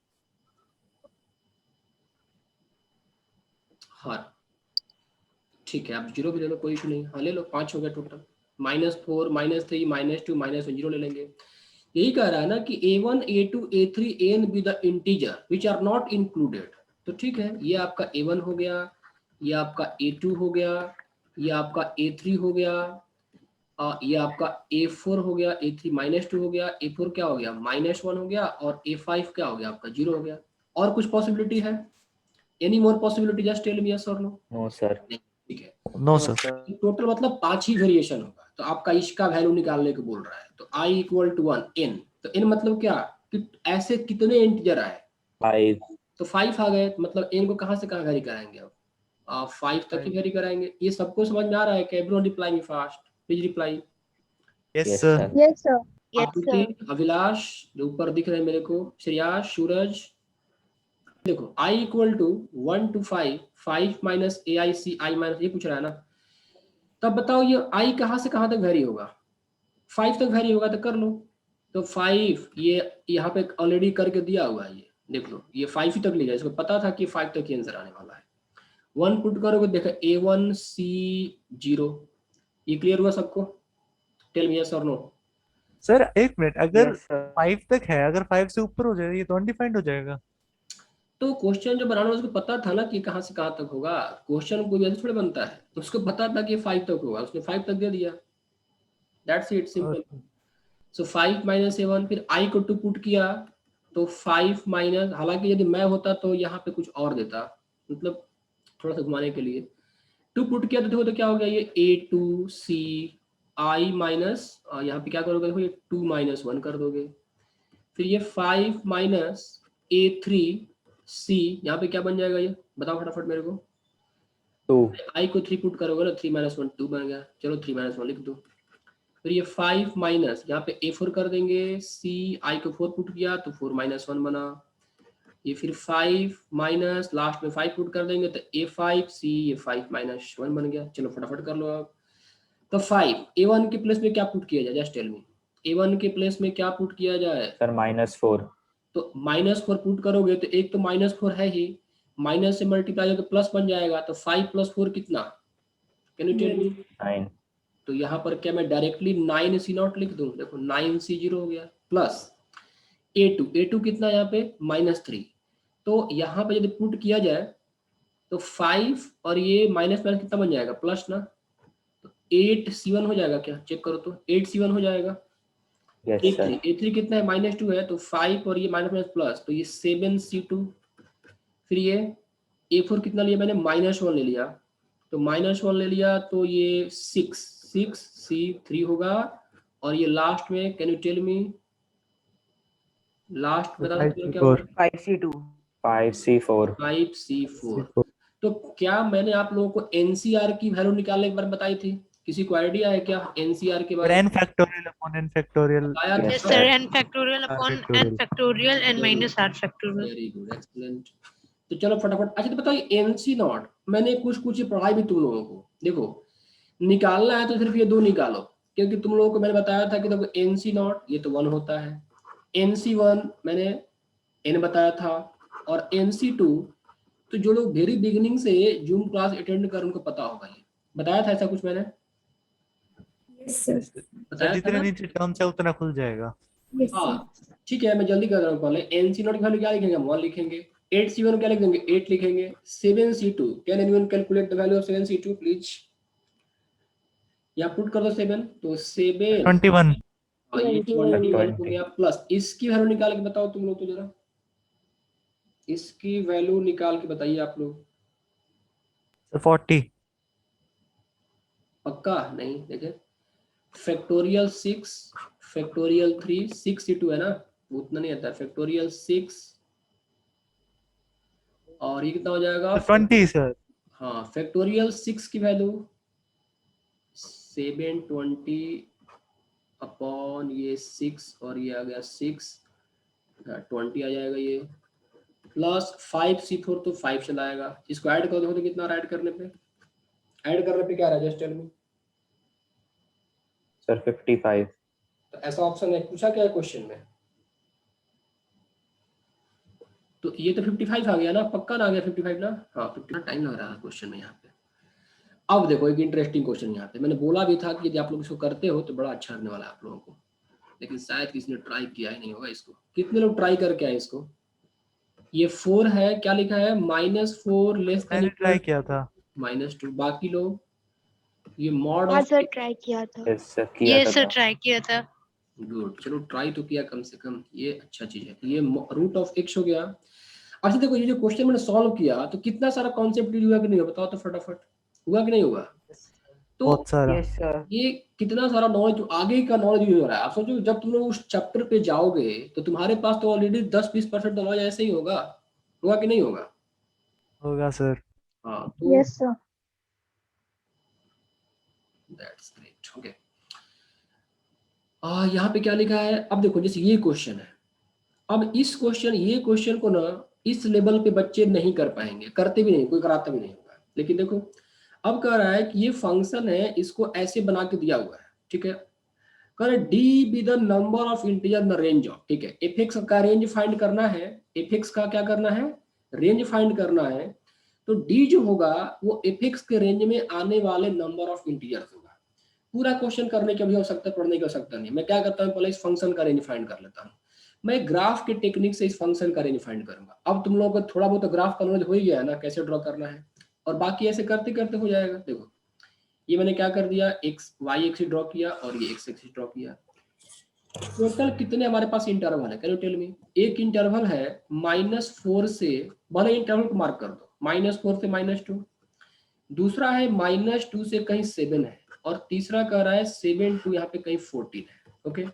हाँ ठीक है, आप 0 भी ले लो, कोई इशू नहीं। हाँ ले लो, 5 हो गया टोटल। -4 -3 -2 -1 0 ले लेंगे। यही कह रहा है ना कि a1 a2 a3 an be the integer which are not included. तो ठीक है, ये आपका a1 हो गया, ये आपका a2 हो गया, ये आपका a3 हो गया, ये आपका a4 हो गया, a3 -2 हो गया, a4 क्या हो गया -1 हो गया, और a5 क्या हो गया आपका 0 हो गया। और कुछ पॉसिबिलिटी है? Any more possibility? Just tell me yes और नो। No sir. ठीक है, नो सर। टोटल मतलब 5 ही वेरिएशन होगा। तो आपका इसका वैल्यू निकालने को बोल रहा है। तो i = 1 n, तो n मतलब क्या कि ऐसे कितने इंटीजर आए? 5। तो 5 आ गए। मतलब n को कहाँ से कहाँ वेरी कराएंगे? अब 5 तक ही वेरी कराएंगे। ये सबको समझ में आ रहा है? Everyone reply me fast, please reply. Yes yes sir. Sir. Yes, sir. Yes, आकृति, sir. अभिलाष जो ऊपर दिख रहे हैं मेरे को, श्रेयास, सूरज। देखो i = 1 to 5, 5 - aic i - ये पूछ रहा है ना। तब बताओ ये i कहाँ से कहाँ तक वेरी होगा? 5 तक वेरी होगा, तो कर लो। तो 5 ये यहाँ पे ऑलरेडी करके दिया हुआ है, ये देख लो, ये 5 ही तक ले जाए। इसको पता था कि 5 तक ही आंसर आने वाला है। 1 पुट करोगे, देखो a1 c0। ये क्लियर हुआ सबको? टेल मी यस और नो। सर एक मिनट, अगर यस सर। 5 तक है, अगर 5 से ऊपर हो जाए ये तो अनडिफाइंड हो जाएगा। तो क्वेश्चन जो बनाना उसको पता था ना कि कहाँ से कहाँ तक होगा। क्वेश्चन कोई ऐसे थोड़े बनता है, उसको पता था कि 5 तक होगा, उसने 5 तक दे दिया। That's it, simple. So 5 - a1, फिर i को 2 पुट किया तो 5 माइनस, हालांकि यदि मैं होता तो यहाँ पे कुछ और देता, मतलब थोड़ा सा घुमाने के लिए 2 पुट किया। तो देखो तो क्या हो गया, ये a2c i माइनस, यहाँ पे क्या करोगे, देखो ये 2 - 1 कर दोगे। फिर ये 5 माइनस a3c, यहाँ पे क्या बन जाएगा, ये बताओ फटाफट मेरे को। 2। i को 3 पुट करोगे ना, 3 - 1 2 बन गया। चलो 3 - 1 लिख दो। फिर ये 5 माइनस, यहाँ पे a4 कर देंगे, c i को 4 पुट किया तो 4 - 1 बना। ये फिर 5 माइनस, लास्ट में 5 पुट कर देंगे तो a5c, ये 5 - 1 बन गया। चलो फटाफट कर लो आप। तो 5 a1 के प्लेस में क्या पुट किया जाए? जस्ट टेल मी, a1 के प्लेस में क्या पुट किया जाए? सर -4। तो -4 पुट करोगे तो एक तो -4 है ही, माइनस से मल्टीप्लाई होकर प्लस बन जाएगा। तो 5 + 4 कितना? Can you tell me? 9। तो यहाँ पर क्या मैं डायरेक्टली 9c0 लिख दूं? देखो 9c0 हो गया, प्लस a2 कितना यहाँ पे -3। तो यहाँ पे यदि पुट किया जाए तो 5 और ये माइनस माइनस कितना बन जाएगा? प्लस ना। तो 8c1 हो जाएगा क्या? चेक करो तो 8c1 हो जाएगा। Yes sir. a3 कितना है? -2 है, तो 5 और ये माइनस माइनस प्लस, तो ये 7c2। फिर ये a4 कितना लिया मैंने? -1 ले लिया, तो -1 ले लिया तो ये 6c3 होगा। और ये लास्ट में can you tell me, last बता सकते हो क्या होगा? 5C2. 5c4। 5c4। तो क्या मैंने आप लोगों को एनसीआर की वैल्यू निकालने के बारे में बताई थी? किसी को आइडिया है क्या एनसीआर के बारे में? n factorial upon n factorial बताया था Yes, ना? sir. N factorial upon n factorial and minus r factorial. Very good, excellent. तो चलो फटाफट, अच्छा तो बताओ एनसी नॉट, मैंने कुछ पढ़ाई भी तुम लोगों को, देखो निकालना है तो सिर्फ ये दो निकालो, क्योंकि तुम लोगों को मैंने बताया था कि देखो एनसी नॉट ये तो 1 होता है, एनसी 1 मैंने n बताया था, और एनसी 2 तो जो लोग वेरी बिगिनिंग से जूम क्लास अटेंड कर उनको पता होगा, ये बताया था ऐसा कुछ मैंने Yes, sir. बताया था जितने ना? नीचे टर्म्स है उतना खुल जाएगा। Yes, sir. हाँ ठीक है, मैं जल्दी कर रहा हूँ। पहले एनसी नॉट की वैल्यू क्या लिखेंगे? हम 1 लिखेंगे। 8C1 क्या लिख देंगे? 8 लिखेंगे। 7C2 can anyone calculate the value of 7C2 please? यहाँ पुट कर दो 7, तो 7 21 और ये 21 हो गया, प्लस इसकी वैल्यू निकाल के बताओ तुम लोग, तो जरा इसकी वैल्यू निकाल के बताइए आप लोग। 40 पक्का? नहीं, देखे फैक्टोरियल 6 फैक्टोरियल 3 6C2 है ना, उतना नहीं आता। फैक्टोरियल 6 और ये कितना हो जाएगा? 20 सर। हाँ, फैक्टोरियल 6 की वैल्यू 720 अपॉन ये 6 और ये आ गया 6, 20 आ जाएगा ये, प्लस 5C4 तो 5 चला आएगा। इसको ऐड कर दो तो कितना ऐड करने पे क्या रहा है? Just tell me sir 55। तो ऐसा ऑप्शन है, पूछा क्या है क्वेश्चन में? तो ये तो 55 आ गया ना, पक्का ना आ गया 55 ना? हाँ 55 टाइम लग रहा है क्वेश्चन में यहाँ पे। अब देखो एक इंटरेस्टिंग क्वेश्चन यहाँ पे, मैंने बोला भी था कि यदि आप लोग इसको करते हो तो बड़ा अच्छा रहने वाला है आप लोगों को, लेकिन शायद किसी ने ट्राई किया ही नहीं होगा इसको। कितने लोग ट्राई करके आए इसको? ये 4 है, क्या लिखा है? -4 लेस देन मैंने ट्राई किया था। -2। बाकी लोग ये मॉड हाँ ऑफ, सर, ट्राई किया था। यस सर किया Yes, sir. था। Try किया था. गुड, चलो ट्राई तो किया कम से कम, ये अच्छा चीज है। ये रूट ऑफ x हो गया। अच्छा देखो ये जो क्वेश्चन मैंने सॉल्व किया तो कितना सारा कॉन्सेप्ट हुआ कि नहीं हुआ? बताओ तो फटाफट, हुआ कि नहीं हुआ? तो बहुत सारा। Yes sir. ये कितना सारा नॉलेज, तो आगे का नॉलेज भी हो रहा है। आप सोचो जब तुम लोग उस चैप्टर पे जाओगे तो तुम्हारे पास तो ऑलरेडी 10-20% नॉलेज ऐसे ही होगा, होगा कि नहीं होगा? होगा सर। हाँ तो Yes, sir. That's great. Okay, यहाँ पे क्या लिखा है? अब देखो जैसे ये क्वेश्चन है, अब ये क्वेश्चन को ना इस लेवल पे बच्चे नहीं कर पाएंगे, करते भी नहीं, कोई कराता भी नहीं होगा। लेकिन देखो अब कह रहा है कि ये फंक्शन है, इसको ऐसे बना के दिया हुआ है, ठीक है? कह रहा है D be the number of integer in the range of, ठीक है, एफ एक्स का रेंज फाइंड करना है, एफ एक्स का क्या करना है? रेंज फाइंड करना है। तो डी जो होगा वो एफ एक्स के रेंज में आने वाले नंबर ऑफ इंटीजर्स होगा। पूरा क्वेश्चन करने का भी हो सकता है, पढ़ने की हो सकता नहीं। मैं क्या करता हूँ, पहले इस फंक्शन का रेंज फाइंड कर लेता हूँ। मैं ग्राफ के टेक्निक से इस फंक्शन का रेंज फाइंड करूंगा। अब तुम लोगों को थोड़ा बहुत ग्राफ का नॉलेज हो ही गया है ना, कैसे ड्रॉ करना है, और बाकी ऐसे करते करते हो जाएगा। देखो ये मैंने क्या कर दिया, एक्स वाई एक्सिस ड्रॉ किया और ये एक्स एक्सिस ड्रॉ किया। टोटल कितने हमारे पास इंटरवल है? Can you tell me? एक इंटरवल है -4 से, भले इंटरवल को मार्क कर दो, -4 से -2। दूसरा है -2 से कहीं 7 है, और तीसरा कह रहा है 7 to यहाँ पे कहीं 14 है। ओके,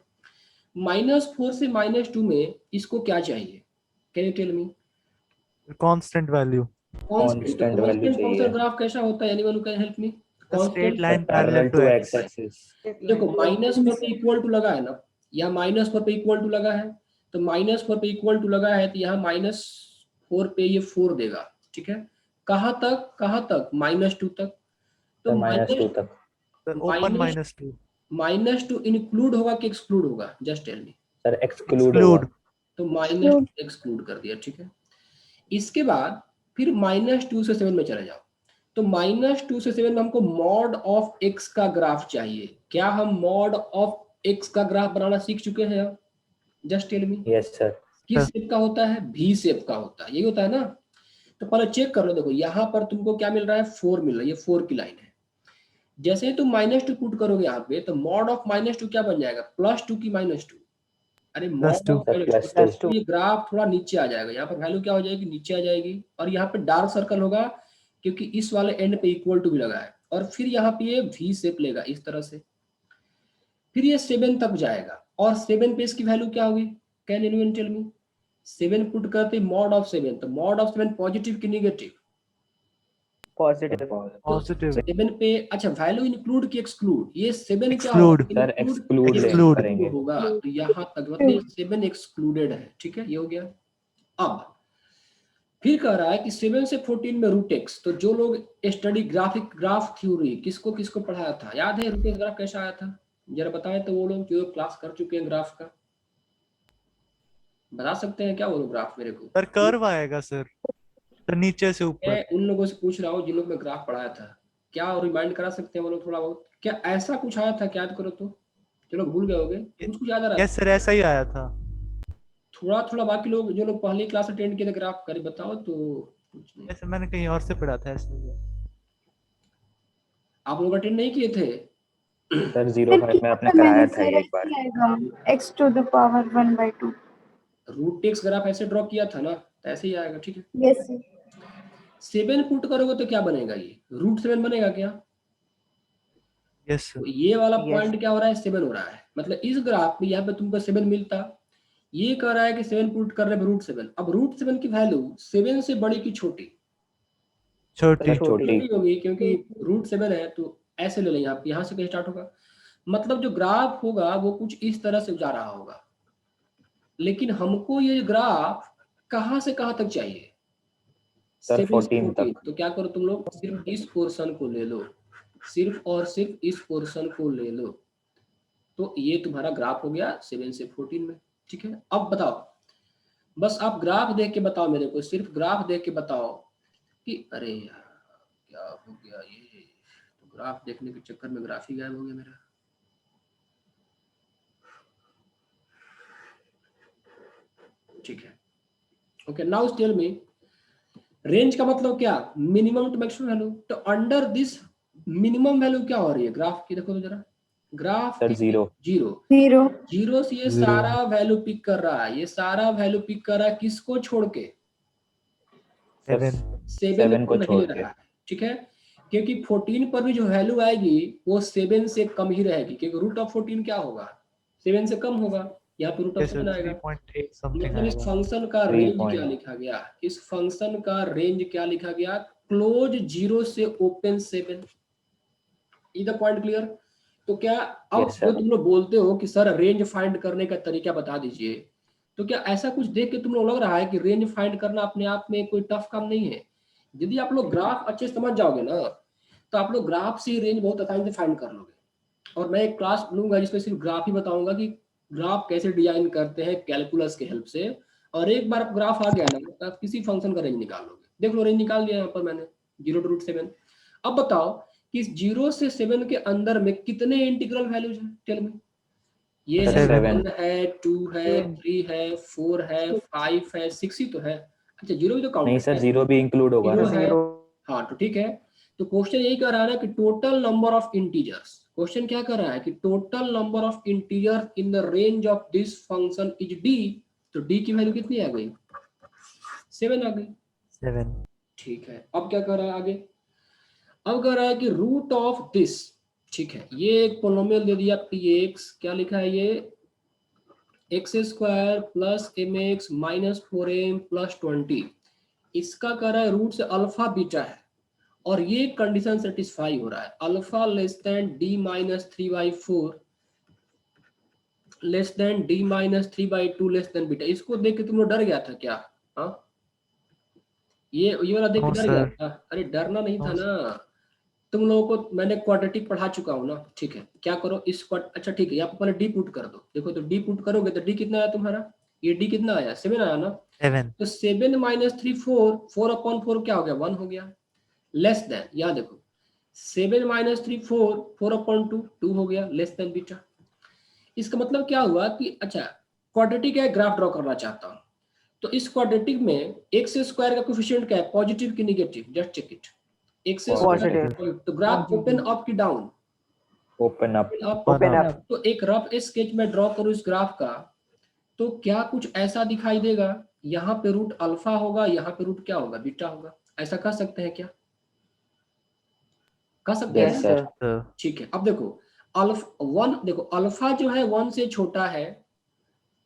-4 से -2 में इसको क्या चाहिए? Can you tell me? Constant value. Constant value चाहिए। ग्राफ कैसा होता है? Anyone can help me? Straight line parallel to x axis. देखो -4 पे इक्वल टू लगा है ना, यहाँ -4 पे इक्वल टू लगा है, तो -4 पे इक्वल टू लगा है तो यहाँ -4 पे ये 4 देगा, ठीक है? कहाँ तक? -2 तक। तो -2 तक। ओपन -2। -2 इंक्लूड होगा कि एक्सक्लूड होगा? Just tell me. Sir exclude होगा। तो माइनस एक्सक्लूड कर दिया, ठीक है? इसके बाद फिर -2 से 7 में चले जाओ, तो -2 से 7 में हमको मॉड ऑफ x का ग्राफ चाहिए। क्या हम मॉड ऑफ x का ग्राफ बनाना सीख चुके हैं? Just tell me. Yes sir. किस शेप का होता है? v शेप का होता है, यही होता है ना? तो पहले चेक कर लो। देखो यहाँ पर तुमको क्या मिल रहा है? 4 मिल रहा है, ये 4 की लाइन है। जैसे ही तुम -2 पुट करोगे यहाँ पे, तो मॉड ऑफ -2 क्या बन जाएगा? +2 की -2। अरे मॉड ऑफ -2, ये ग्राफ थोड़ा नीचे आ जाएगा, यहाँ पर वैल्यू क्या हो जाएगी? नीचे आ जाएगी। और यहाँ पे डार्क सर्कल होगा क्योंकि इस वाले एंड पे इक्वल टू भी लगा है, और फिर यहाँ पे ये वी शेप लेगा इस तरह से। फिर ये 7 तक जाएगा, और 7 पे इसकी वैल्यू क्या होगी? Can anyone tell me? 7 put करते मॉड ऑफ 7, तो मॉड ऑफ 7 पॉजिटिव की नेगेटिव? पॉजिटिव पॉजिटिव 7 पे अच्छा वैल्यू इंक्लूड की एक्सक्लूड, ये 7 क्या Exclude. होगा? Sir exclude Exclude. करेंगे। होगा तो यहाँ तक मतलब 7 एक्सक्लूडेड है, ठीक है, ये हो गया। अब फिर कह रहा है कि 7 से 14 में रूट एक्स, तो जो लोग स्टडी ग्राफ थ्योरी किसको किसको पढ़ाया था, याद है रूट एक्स ग्राफ कैसा आया था? जरा बताएं तो वो लोग जो क्लास कर चुके हैं ग्राफ का, बता सकते हैं क्या वो लोग ग्राफ मेरे को? सर कर्व आएगा सर, तो नीचे से ऊपर। मैं उन लोगों से पूछ रहा हूँ जिन लोग में ग्राफ पढ़ाया था, क्या रिमाइंड करा सकते हैं वो लोग थोड़ा बहुत? क्या ऐसा कुछ आया था, क्या याद करो तो? चलो भूल गए होगे, कुछ याद आ रहा है? यस सर, ऐसा ही आया था। थोड़ा थोड़ा बाकी लोग जो लोग पहली क्लास अटेंड किए थे ग्राफ करे बताओ तो। कुछ नहीं, ऐसे मैंने कहीं और से पढ़ा था ऐसे। आप लोग अटेंड नहीं किए थे? सर 0.5 में आपने कराया था एक बार। x to the power 1/2। Root x graph ऐसे ड्रॉ किया था ना, तो ऐसे ही आएगा, ठीक है। Yes sir। 7 पुट करोगे तो क्या बनेगा? ये रूट 7 बनेगा क्या? Yes sir. तो ये वाला पॉइंट क्या हो रहा है? 7 हो रहा है, मतलब इस ग्राफ में यहाँ पे तुमको 7 मिलता, ये कह रहा है कि 7 पुट कर रहे हैं रूट 7। अब रूट 7 की वैल्यू 7 से बड़ी की छोटी? छोटी। छोटी होगी, क्योंकि रूट 7 है तो ऐसे ले लें, यहाँ से कहीं स्टार्ट होगा, मतलब जो ग्राफ होगा वो कुछ इस तरह से जा रहा होगा, लेकिन हमको ये ग्राफ कहाँ से कहाँ तक चाहिए? सर 7 से 14 तक। तो क्या करो तुम लोग, सिर्फ इस पोर्शन को ले लो, सिर्फ और सिर्फ इस पोर्शन को ले लो, तो ये तुम्हारा ग्राफ हो गया 7 से 14 में, ठीक है। अब बताओ, बस आप ग्राफ देख के बताओ मेरे को, सिर्फ ग्राफ देख के बताओ कि अरे यार क्या हो गया, ये तो ग्राफ देखने के चक्कर में ग्राफ ही गायब हो गया मेरा। ठीक है, okay, now tell me, range का मतलब क्या? मिनिमम टू मैक्सिमम वैल्यू, तो अंडर दिस मिनिमम वैल्यू क्या हो रही है ग्राफ की? देखो तो जरा, ग्राफ सर 0 जीरो से ये सारा वैल्यू पिक कर रहा है, ये सारा वैल्यू पिक कर रहा है, किसको छोड़ के? 7 को नहीं रहा है, ठीक है, क्योंकि 14 पर भी जो वैल्यू आएगी वो 7 से कम ही रहेगी, क्योंकि रूट ऑफ 14 क्या होगा? 7 से कम होगा, यहाँ पे रूट ऑफ 7 आएगा। 3.8 समथिंग मतलब इस आएगा। फंक्शन का रेंज क्या लिखा गया? इस फंक्शन का रेंज क्या लिखा गया? क्लोज 0 से open 7। Is the point clear? तो क्या अब जो तुम लोग बोलते हो कि सर रेंज फाइंड करने का तरीका बता दीजिए, तो क्या ऐसा कुछ देख के तुम लोग लग रहा है कि रेंज फाइंड करना अपने आप में कोई टफ काम नहीं है? यदि आप लोग ग्राफ अच्छे समझ जाओगे ना, तो आप लोग ग्राफ से रेंज बहुत आसानी से फाइंड कर लोगे। और मैं एक क्लास लूंगा जिसमें सिर्फ ग्राफ ही बताऊंगा कि ग्राफ कैसे डिजाइन करते हैं कैलकुलस के हेल्प से, और एक बार ग्राफ आ गया ना तो आप किसी फंक्शन का रेंज निकाल लोगे। देख लो रेंज निकाल दिया यहाँ पर मैंने, 0 to √7। अब बताओ कि 0 से 7 के अंदर में कितने इंटीग्रल वैल्यूज हैं? Tell me. ये है 1 है, 2 है, 3 है, 4 है, 5 है, 6 ही तो है। अच्छा 0 भी तो काउंट नहीं सर, 0 भी इंक्लूड होगा ना। हाँ तो ठीक है, तो क्वेश्चन यही कह रहा है ना कि total number of integers, question क्या कर रहा है कि total number of integer in the range of this function is D, तो डी की वैल्यू कितनी आ गई? 7 आ गई। 7। ठीक है, अब क्या कर रहा है आगे? अब कह रहा है कि रूट ऑफ दिस, ठीक है, ये एक पोलिनोमियल दे दिया px, क्या लिखा है ये? x² plus mx minus 4m plus 20, इसका कह रहा है रूट से अल्फा बीटा है, और ये कंडीशन सेटिस्फाई हो रहा है, alpha less than d minus 3/4 less than d minus 3/2 less than beta. इसको देख के तुम लोग डर गया था क्या? हाँ, ये वाला देख के डर गया था? अरे डरना नहीं था ना, तुम लोगों को मैंने क्वाड्रेटिक पढ़ा चुका हूँ ना, ठीक है। क्या करो इस अच्छा ठीक है, यहाँ पर पहले डी पुट कर दो, देखो तो डी पुट करोगे तो डी कितना आया तुम्हारा? ये डी कितना आया? 7 आया ना। 7 तो 7 माइनस 3 4, 4/4 क्या हो गया? 1 हो गया, लेस देन, यहाँ देखो 7 माइनस 3 4, 4/2 2 हो गया, लेस देन बीटा। इसका मतलब क्या हुआ कि अच्छा क्वाड्रेटिक है, ग्राफ ड्रॉ करना चाहता हूँ, तो इस क्वाड्रेटिक में x² का कोएफिशिएंट क्या है? पॉजिटिव की negative? Just check it. x², तो ग्राफ ओपन अप की डाउन? Open up. तो एक रफ स्केच में ड्रॉ करो इस ग्राफ का, तो क्या कुछ ऐसा दिखाई देगा? यहाँ पे रूट अल्फा होगा, यहाँ पे रूट क्या होगा? बीटा होगा। ऐसा कर सकते हैं क्या? कर सकते हैं सर। ठीक है, अब देखो अल्फा 1, देखो अल्फा जो है 1 से छोटा है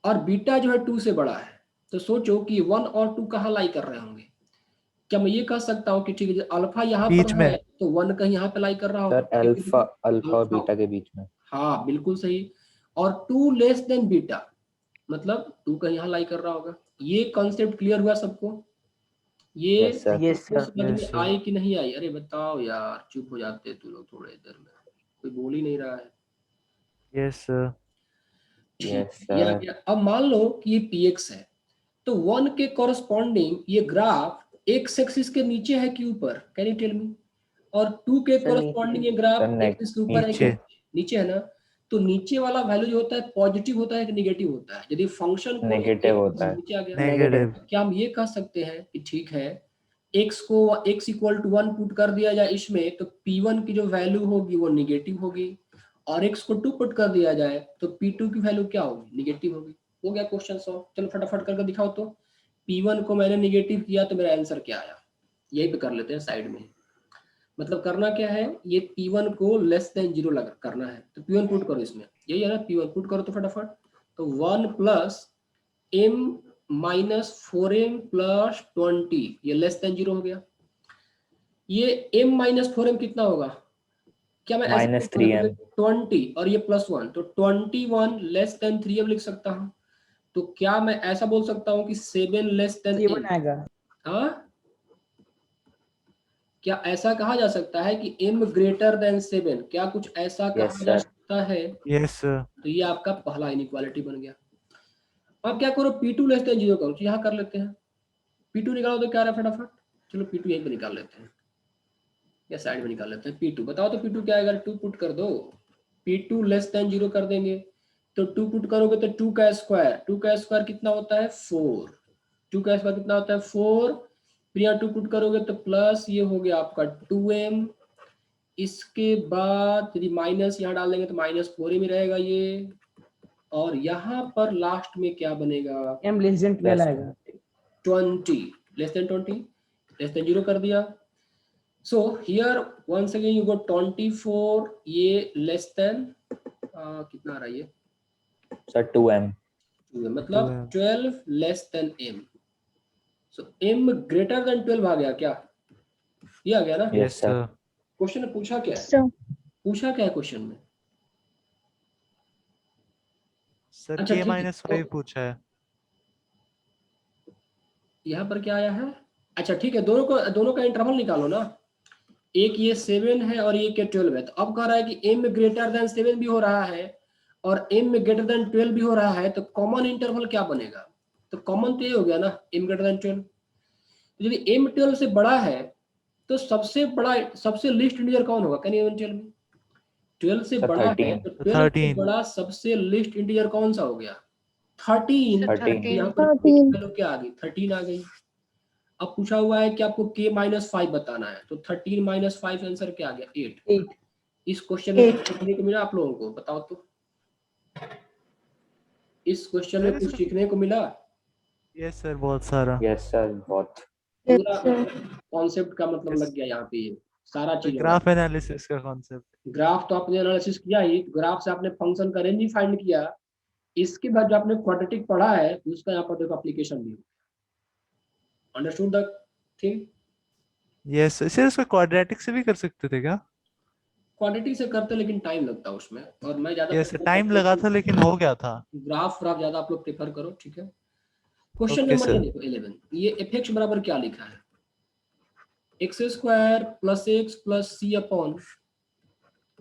और बीटा जो है 2 से बड़ा है, तो सोचो कि 1 और 2 कहाँ लाई कर रहे होंगे? क्या मैं ये कह सकता हूँ कि ठीक है अल्फा यहाँ बीच पर में। है तो 1 कहीं यहाँ पे लाई कर रहा होगा? सर अल्फा अल्फा और बीटा के बीच में। हाँ बिल्कुल सही। और 2 लेस देन बीटा मतलब 2 कहीं यहाँ लाई कर रहा होगा। ये कॉन्सेप्ट क्लियर हुआ सबको? ये यस सर। यस सबको सर। समझ में Yes, sir. आई कि नहीं आई? अरे बताओ यार, चुप हो जाते तू लोग थोड़े देर में, कोई बोल ही नहीं रहा है। Yes, sir. ठीक यस है, ये आ सर। गया। अब मान लो कि ये px है तो 1 के कॉरस्पॉन्डिंग ये ग्राफ एक्स एक्सिस के नीचे है कि ऊपर? Can you tell me? और 2 के सर, कॉरस्पॉन्डिंग ये सर ग्राफ एक्स एक्सिस के ऊपर है कि नीचे। नीचे है ना? तो नीचे वाला वैल्यू जो होता है पॉजिटिव होता है कि नेगेटिव होता है? यदि फंक्शन को नेगेटिव होता है। नीचे आ गया Negative. क्या हम ये कह सकते हैं कि ठीक है x को x इक्वल टू 1 पुट कर दिया जाए इसमें तो p1 की जो वैल्यू होगी वो निगेटिव होगी, और x को 2 पुट कर दिया जाए तो p2 की वैल्यू क्या होगी? निगेटिव होगी। हो गया क्वेश्चन सॉल्व। चलो फटाफट करके दिखाओ तो। p1 को मैंने निगेटिव किया तो मेरा आंसर क्या आया? यही पे कर लेते हैं साइड में। मतलब करना क्या है, ये p1 को लेस देन 0 लगा करना है तो p1 पुट करो इसमें, यही है ना? p1 पुट करो तो फटाफट। तो 1 plus m minus 4m plus 20 ये लेस देन 0 हो गया। ये m माइनस 4m कितना होगा? क्या मैं ऐसे -3m 20 और ये प्लस 1 तो 21 लेस देन 3m लिख सकता हूँ। तो क्या मैं ऐसा बोल सकता हूँ कि 7 लेस देन 7 m? आएगा। हाँ, क्या ऐसा कहा जा सकता है कि m ग्रेटर देन 7? क्या कुछ ऐसा यस कहा जा सर। सकता है? Yes, sir. तो ये आपका पहला इनइक्वालिटी बन गया। अब क्या करो, p2 लेस देन 0 करो, तो यहाँ कर लेते हैं। p2 निकालो तो क्या रहा है फटाफट? चलो p2 यहीं पे निकाल लेते हैं या साइड में निकाल लेते हैं। p2 बताओ तो p2 क्या आएगा? 2 पुट कर दो, p2 लेस देन 0 कर देंगे तो 2 पुट करोगे तो 2 का स्क्वायर कितना होता है? 4। 2 का स्क्वायर कितना होता है? 4। फिर यहाँ 2 पुट करोगे तो प्लस ये हो गया आपका 2m। इसके बाद यदि माइनस यहाँ डाल देंगे तो माइनस 4m ही रहेगा ये। और यहाँ पर लास्ट में क्या बनेगा? m लेस देन 12 आएगा। 20 लेस देन 0 कर दिया। So here once again you got 24 ये less than कितना आ रहा है ये? सर 2m मतलब 12 less than m. So m greater than 12 आ गया क्या? ये आ गया ना? Yes, sir. क्वेश्चन में पूछा क्या है? So, पूछा क्या है क्वेश्चन में? Sir, अच्छा, k ठीक है, minus 5 पूछा है। यहाँ पर क्या आया है? अच्छा ठीक है, दोनों का इंटरवल निकालो ना। एक ये 7 है और एक 12 है। तो अब कह रहा है कि m ग्रेटर देन 7 भी हो रहा है और m ग्रेटर देन 12 भी हो रहा है तो कॉमन इंटरवल क्या बनेगा? तो कॉमन तो ये हो गया ना m ग्रेटर देन 12। यदि m 12 से बड़ा है तो सबसे लीस्ट इंटीजर कौन होगा? कैन यू टेल मी? 12 से बड़ा है तो 12 से 13 बड़ा सबसे लीस्ट इंटीजर कौन सा हो गया? 13। 13 यहाँ पर 13 क्या आ गई? 13 आ गई। अब पूछा हुआ है कि आपको k माइनस 5 बताना है तो 13 माइनस 5 आंसर क्या आ गया? 8। इस क्वेश्चन में कुछ सीखने को मिला आप लोगों को? बताओ तो, इस क्वेश्चन में कुछ सीखने को मिला? Yes, sir. बहुत सारा। यस सर बहुत। पूरा Yes, sir. कॉन्सेप्ट का मतलब Yes. लग गया यहाँ पे, ये सारा चीज। ग्राफ एनालिसिस का कॉन्सेप्ट। ग्राफ तो आपने एनालिसिस किया ही, ग्राफ से आपने फंक्शन का रेंज ही फाइंड किया। इसके बाद जो आपने क्वाड्रेटिक पढ़ा है उसका यहाँ पर देखो एप्लीकेशन भी। Understood the thing? Yes, sir. Sir इसको क्वाड्रेटिक से भी कर सकते थे क्या? क्वांटिटी से करते लेकिन टाइम लगता है उसमें, और मैं ज्यादा Yes, टाइम लगा था लेकिन हो गया था। ग्राफ ज्यादा आप लोग प्रेफर करो, ठीक है? Question Okay, number sir. देखो 11, ये fx बराबर क्या लिखा है? X square plus x plus c upon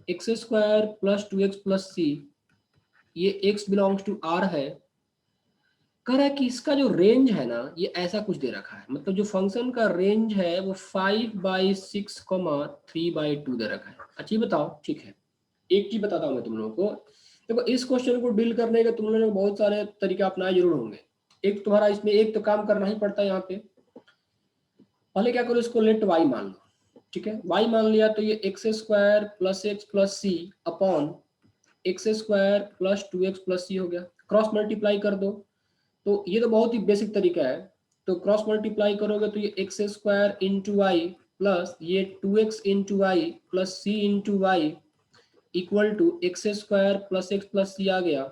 x square plus 2x plus c. ये x बिलोंग्स टू r है। कह रहा है कि इसका जो रेंज है ना ये ऐसा कुछ दे रखा है, मतलब जो फंक्शन का रेंज है वो 5/6, 3/2 दे रखा है। अच्छा ये बताओ, ठीक है एक चीज बताता हूँ मैं तुम लोगों को। देखो इस क्वेश्चन को डील करने के तुम लोगों ने बहुत सारे तरीके अपनाए जरूर होंगे। एक तुम्हारा इसमें एक तो काम करना ही पड़ता है यहाँ पे। पहले क्या करो, इसको लेट y मान लो, ठीक है? y मान लिया तो ये x square plus x plus c upon x square plus 2x plus c हो गया। क्रॉस मल्टीप्लाई कर दो तो ये तो बहुत ही बेसिक तरीका है। तो क्रॉस मल्टीप्लाई करोगे तो ये x square into y plus ये 2x into y plus c into y equal to x square plus x plus c आ गया।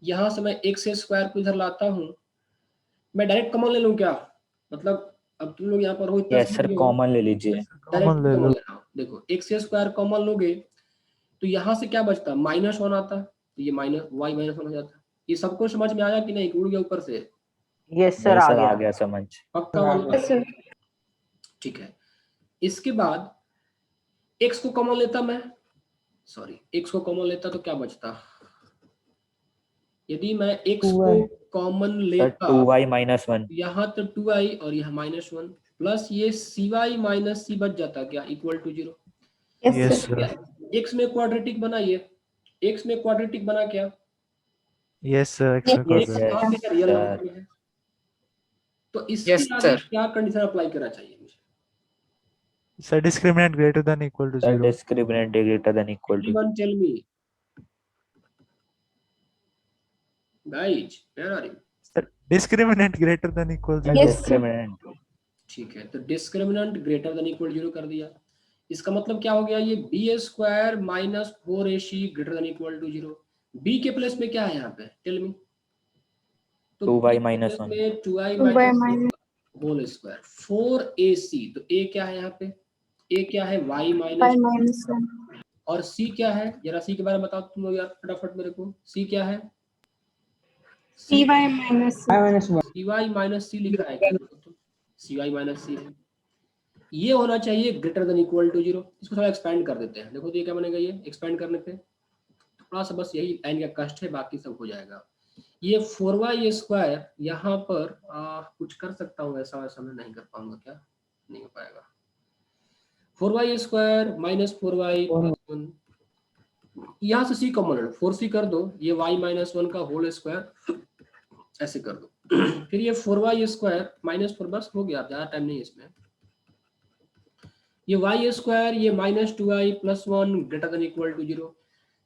यहाँ से मैं एक्स स्क्वायर को इधर लाता हूँ, मैं डायरेक्ट कॉमन ले लूँ क्या? मतलब अब तुम लोग यहाँ पर हो इतना यस समझ सर, गए हो, कॉमन ले लीजिए। डायरेक्ट ले कॉमन लो। लेना हो। देखो एक्स स्क्वायर कॉमन लोगे तो यहाँ से क्या बचता, -1 आता, तो ये माइनस वाई -1 हो जाता। ये सबको समझ में आया कि नहीं, उड़ गया ऊपर से? यस सर, नहीं आ सर, आ गया। गया समझ। पक्का वाला? Yes sir. ठीक है। इसके बाद x को कॉमन लेता मैं, सॉरी x को कॉमन लेता तो क्या बचता, यदि मैं x को कॉमन सर लेता 2y -1। यहाँ तो 2i और यहाँ -1 प्लस ये cy माइनस सी बच जाता क्या, equal to 0। Yes yes sir. Sir. x में क्वाड्रेटिक बना, ये x में क्वाड्रेटिक बना क्या, यस सर, एक्स में Yes, x quadratic। यहाँ पे रियल सर। नंबर में है, तो इसके आगे क्या कंडीशन अप्लाई करना चाहिए मुझे? Sir discriminant greater than equal to sir 0। Discriminant greater than equal to. Anyone tell me, guys, where are you? Sir discriminant greater than equal sir 0। Yes, sir. Discriminant. ठीक है, तो डिस्क्रिमिनेंट ग्रेटर देन इक्वल 0 कर दिया। इसका मतलब क्या हो गया, ये b square minus 4ac greater than equal to 0। B के प्लेस में क्या है यहाँ पे, टेल मी? तो 2y b के -1। प्लेस में 2i 2y minus whole square 4ac, तो a क्या है यहाँ पे, a क्या है y y माइनस, minus 1. और c क्या है, जरा c के बारे में बताओ तुम लोग यार फटाफट मेरे को, c क्या है? cy minus 1. cy माइनस सी लिखा है क्या, देखो तो cy माइनस सी है, ये होना चाहिए ग्रेटर देन इक्वल टू 0। इसको थोड़ा एक्सपेंड कर देते हैं, देखो तो ये क्या बनेगा, ये एक्सपेंड करने पे थोड़ा सा बस यही लाइन का कष्ट है, बाकी सब हो जाएगा। ये 4y स्क्वायर यहाँ पर कुछ कर सकता हूँ, ऐसा वैसा मैं नहीं कर पाऊंगा क्या, नहीं हो पाएगा। 4y square minus 4y plus 1, यहाँ से c कॉमन लो, 4c कर दो, ये y माइनस 1 का होल स्क्वायर ऐसे कर दो। फिर ये 4y स्क्वायर माइनस 4, बस हो गया, ज़्यादा टाइम नहीं है इसमें। ये y स्क्वायर, ये -2i plus 1 greater than equal to 0।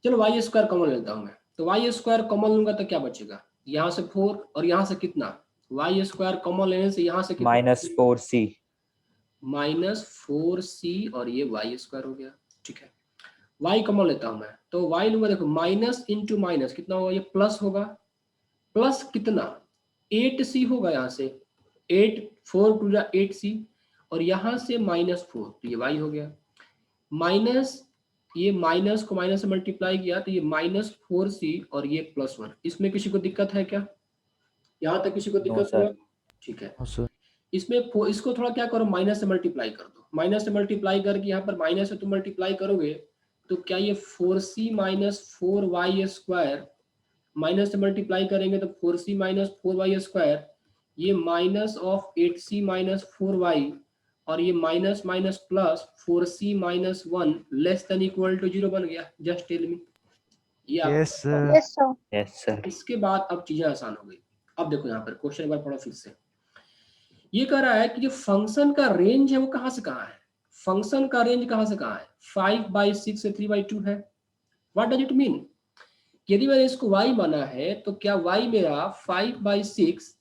चलो y स्क्वायर कॉमन लेता हूँ मैं, तो y स्क्वायर कॉमन लूंगा तो क्या बचेगा, यहाँ से 4 और यहाँ से कितना, y स्क्वायर कॉमन लेने से यहाँ से कितना, -4c। -4c और ये y स्क्वायर हो गया। ठीक है, y कॉमन लेता हूँ मैं, तो y लूंगा, देखो माइनस इंटू माइनस कितना होगा, ये प्लस होगा, प्लस कितना 8c होगा, यहाँ से 8 4 टू 8c, और यहाँ से -4, तो ये y हो गया, माइनस ये माइनस को माइनस से मल्टीप्लाई किया तो ये -4c और ये +1। इसमें किसी को दिक्कत है क्या, यहाँ तक किसी को दिक्कत सर। हुआ? ठीक है, हाँ सर। इसमें इसको थोड़ा क्या करो, माइनस से मल्टीप्लाई कर दो, माइनस से मल्टीप्लाई करके यहाँ पर माइनस से तुम मल्टीप्लाई करोगे तो क्या ये 4c minus 4y square, minus से मल्टीप्लाई करेंगे तो 4c माइनस 4y स्क्वायर, ये minus of 8c minus 4y, और ये minus minus plus 4c minus 1 less than equal to 0 बन गया। जस्ट टेल मी, ये आपका yes sir. Yes, sir. Yes sir. इसके बाद अब चीजें आसान हो गई। अब देखो यहाँ पर क्वेश्चन एक बार पढ़ो फिर से। ये कह रहा है कि जो फंक्शन का रेंज है वो कहाँ से कहाँ है, फंक्शन का रेंज कहाँ से कहाँ है, 5/6 से 3/2 है। व्हाट डज इट मीन, यदि मैंने इसको y माना है तो क्या y मेरा 5/6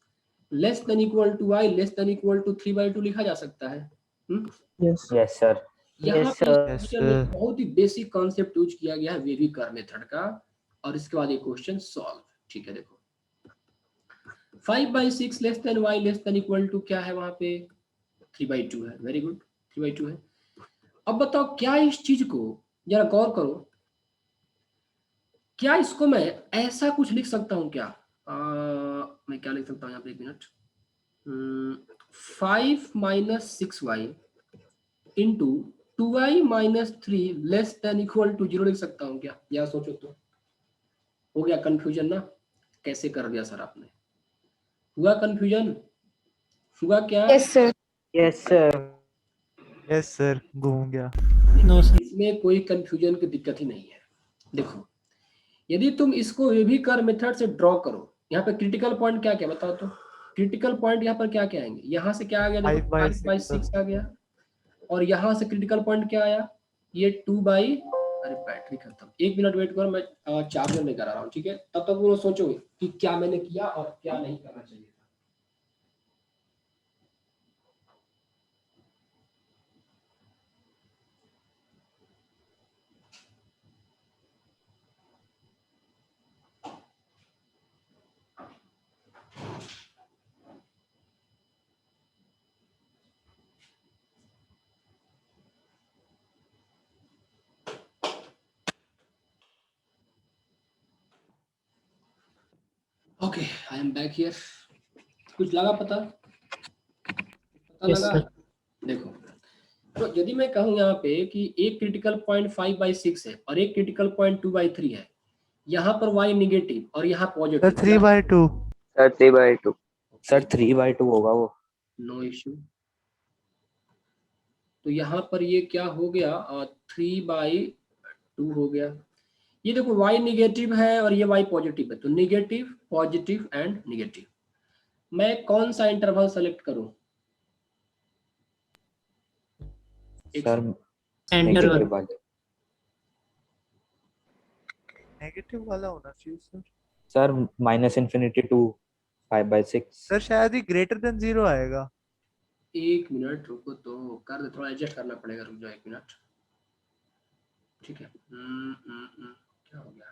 less than equal to y less than equal to 3/2 लिखा जा सकता है? Yes sir. यहाँ Yes, पे sir. क्वेश्चन में बहुत ही बेसिक कॉन्सेप्ट यूज किया गया है वेवी कर मेथड का, और इसके बाद ये क्वेश्चन सॉल्व। ठीक है, देखो 5/6 less than y less than equal to क्या है, वहां पे 3/2 है। वेरी गुड, 3/2 है। अब बताओ क्या इस चीज को जरा गौर करो, क्या इसको मैं ऐसा कुछ लिख सकता हूँ क्या, मैं क्या लिख सकता हूँ यहाँ पे, एक minute, 5 minus 6y into 2i minus 3 less than equal to 0 लिख सकता हूँ क्या, या सोचो तो। हो गया कंफ्यूजन ना, कैसे कर दिया सर आपने, हुआ कंफ्यूजन, हुआ क्या? Yes, sir. Yes sir. Yes sir, घूम गया। इसमें कोई कंफ्यूजन की दिक्कत ही नहीं है। देखो यदि तुम इसको वेवी कर मेथड से ड्रॉ करो, यहाँ पे क्रिटिकल पॉइंट क्या क्या बताओ तो, क्रिटिकल पॉइंट यहाँ पर क्या क्या आएंगे, यहाँ से क्या आ गया, देखो 5/6 आ गया, और यहाँ से क्रिटिकल पॉइंट क्या आया, ये 2/, अरे बैटरी खत्म, 1 मिनट वेट करो, मैं चार्जर लेकर आ रहा हूँ। ठीक है, तब तक वो सोचो कि क्या मैंने किया और क्या नहीं करना चाहिए। Okay, I am back here. कुछ लगा पता Yes, लगा? sir. देखो, तो यदि मैं कहूँ यहाँ पे कि एक क्रिटिकल पॉइंट 5/6 है और एक क्रिटिकल पॉइंट 2/3 है, यहाँ पर y नेगेटिव और यहाँ सर पॉजिटिव, 3/2 सर 3/2 सर 3/2 होगा वो। No issue. तो यहाँ पर ये क्या हो गया, 3/2 हो गया। ये देखो y निगेटिव है और ये y पॉजिटिव है, तो निगेटिव पॉजिटिव एंड निगेटिव। मैं कौन सा इंटरवल सेलेक्ट करूं? Sir Center negative one. वाले। नेगेटिव वाला होना चाहिए सर। Sir -∞ to 5/6। सर शायद ही ग्रेटर देन 0 आएगा। एक मिनट रुको, तो कर दे, थोड़ा एडजस्ट करना पड़ेगा, रुक जाओ एक मिनट। ठीक है। क्या हो गया?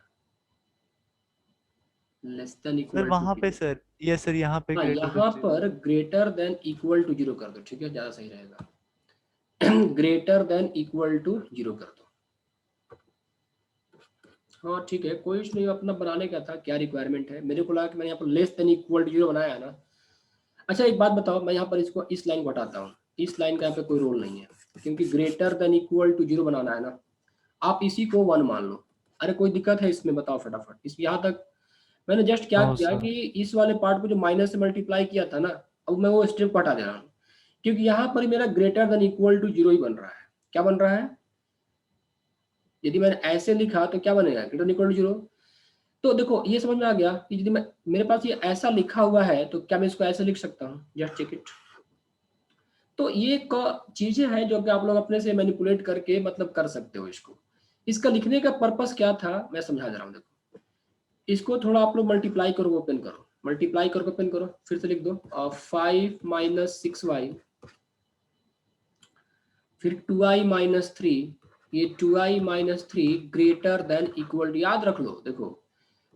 लेस देन सर इक्वल वहां पे सर, ये सर यहाँ पे greater than यहाँ 0. पर ग्रेटर देन इक्वल टू 0 कर दो, ठीक है, ज्यादा सही रहेगा। ग्रेटर देन इक्वल टू 0 कर दो। हाँ ठीक है, कोई इशू नहीं, अपना बनाने का था, क्या रिक्वायरमेंट है। मेरे को लगा कि मैंने यहाँ पर लेस देन इक्वल टू 0 बनाया है ना। अच्छा एक बात बताओ, मैं यहाँ पर इसको इस लाइन को हटाता हूँ, इस लाइन का यहाँ पे कोई रोल नहीं है, क्योंकि ग्रेटर देन इक्वल टू 0 बनाना है ना। आप इसी को 1 मान लो। अरे कोई दिक्कत है इसमें, बताओ फटाफट। इस यहाँ तक मैंने जस्ट क्या हाँ, किया सर। कि इस वाले पार्ट को जो माइनस से मल्टीप्लाई किया था ना, अब मैं वो स्टेप को हटा दे रहा हूँ, क्योंकि यहाँ पर मेरा ग्रेटर देन इक्वल टू 0 ही बन रहा है। क्या बन रहा है? यदि मैंने ऐसे लिखा तो क्या बनेगा? Greater than equal to 0। तो देखो ये समझ में आ गया कि यदि मैं, मेरे पास ये ऐसा लिखा हुआ है तो क्या मैं इसको ऐसे लिख सकता हूँ? Just check it. तो ये चीजें हैं जो कि आप लोग अपने से मैनिपुलेट करके मतलब कर सकते हो इसको। इसका लिखने का पर्पस क्या था मैं समझा दे रहा हूँ। देखो इसको थोड़ा आप लोग मल्टीप्लाई करो, ओपन करो, मल्टीप्लाई करो, ओपन करो, फिर से लिख दो 5 - 6y, फिर 2i - 3, ये 2i - 3 greater than equal to, याद रख लो। देखो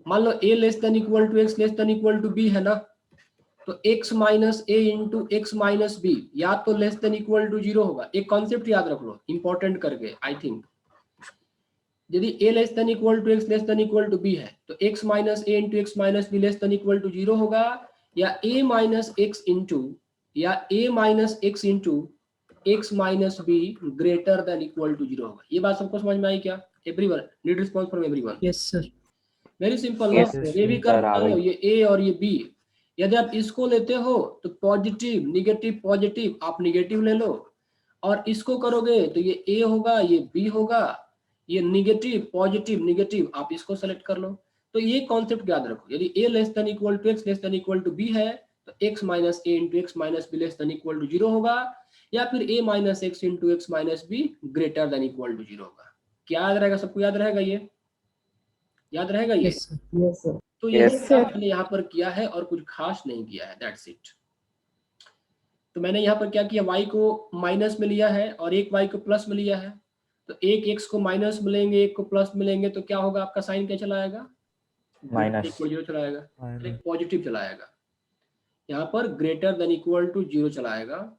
मान लो a less than equal to x less than equal to b है ना, तो x minus a into x minus b या तो लेस देन इक्वल टू 0 होगा। एक कॉन्सेप्ट याद रख लो इंपॉर्टेंट करके, आई थिंक यदि a less than equal to x less than equal to b है तो x minus a into x minus b less than equal to 0 होगा, या a minus x into x minus b greater than equal to 0 होगा। ये बात सबको समझ में आई क्या? Everyone need response from everyone. Yes, sir. Very simple ना। Yes, ये भी कर sir, पा रहे हो, ये a और ये b। यदि आप इसको लेते हो तो पॉजिटिव निगेटिव पॉजिटिव, आप निगेटिव ले लो, और इसको करोगे तो ये a होगा, ये b होगा, ये निगेटिव पॉजिटिव निगेटिव, आप इसको सेलेक्ट कर लो। तो ये कॉन्सेप्ट याद रखो, यदि a less than equal to x less than equal to b है तो x minus a into x minus b less than equal to 0 होगा, या फिर a minus x into x minus b greater than equal to 0 होगा। क्या याद रहेगा? सबको याद रहेगा? ये याद रहेगा ये? Yes, sir. Yes, sir. तो ये Yes, मैंने यहाँ पर किया है और कुछ खास नहीं किया है, दैट्स इट। तो मैंने यहाँ पर क्या किया, y को माइनस में लिया है और एक y को प्लस में लिया है। तो एक x को माइनस मिलेंगे, एक को प्लस मिलेंगे, तो क्या होगा? आपका साइन क्या चला आएगा? माइनस। इक्वल 0 चला आएगा, Minus. एक पॉजिटिव चला आएगा। यहाँ पर ग्रेटर देन इक्वल टू 0 चला आएगा।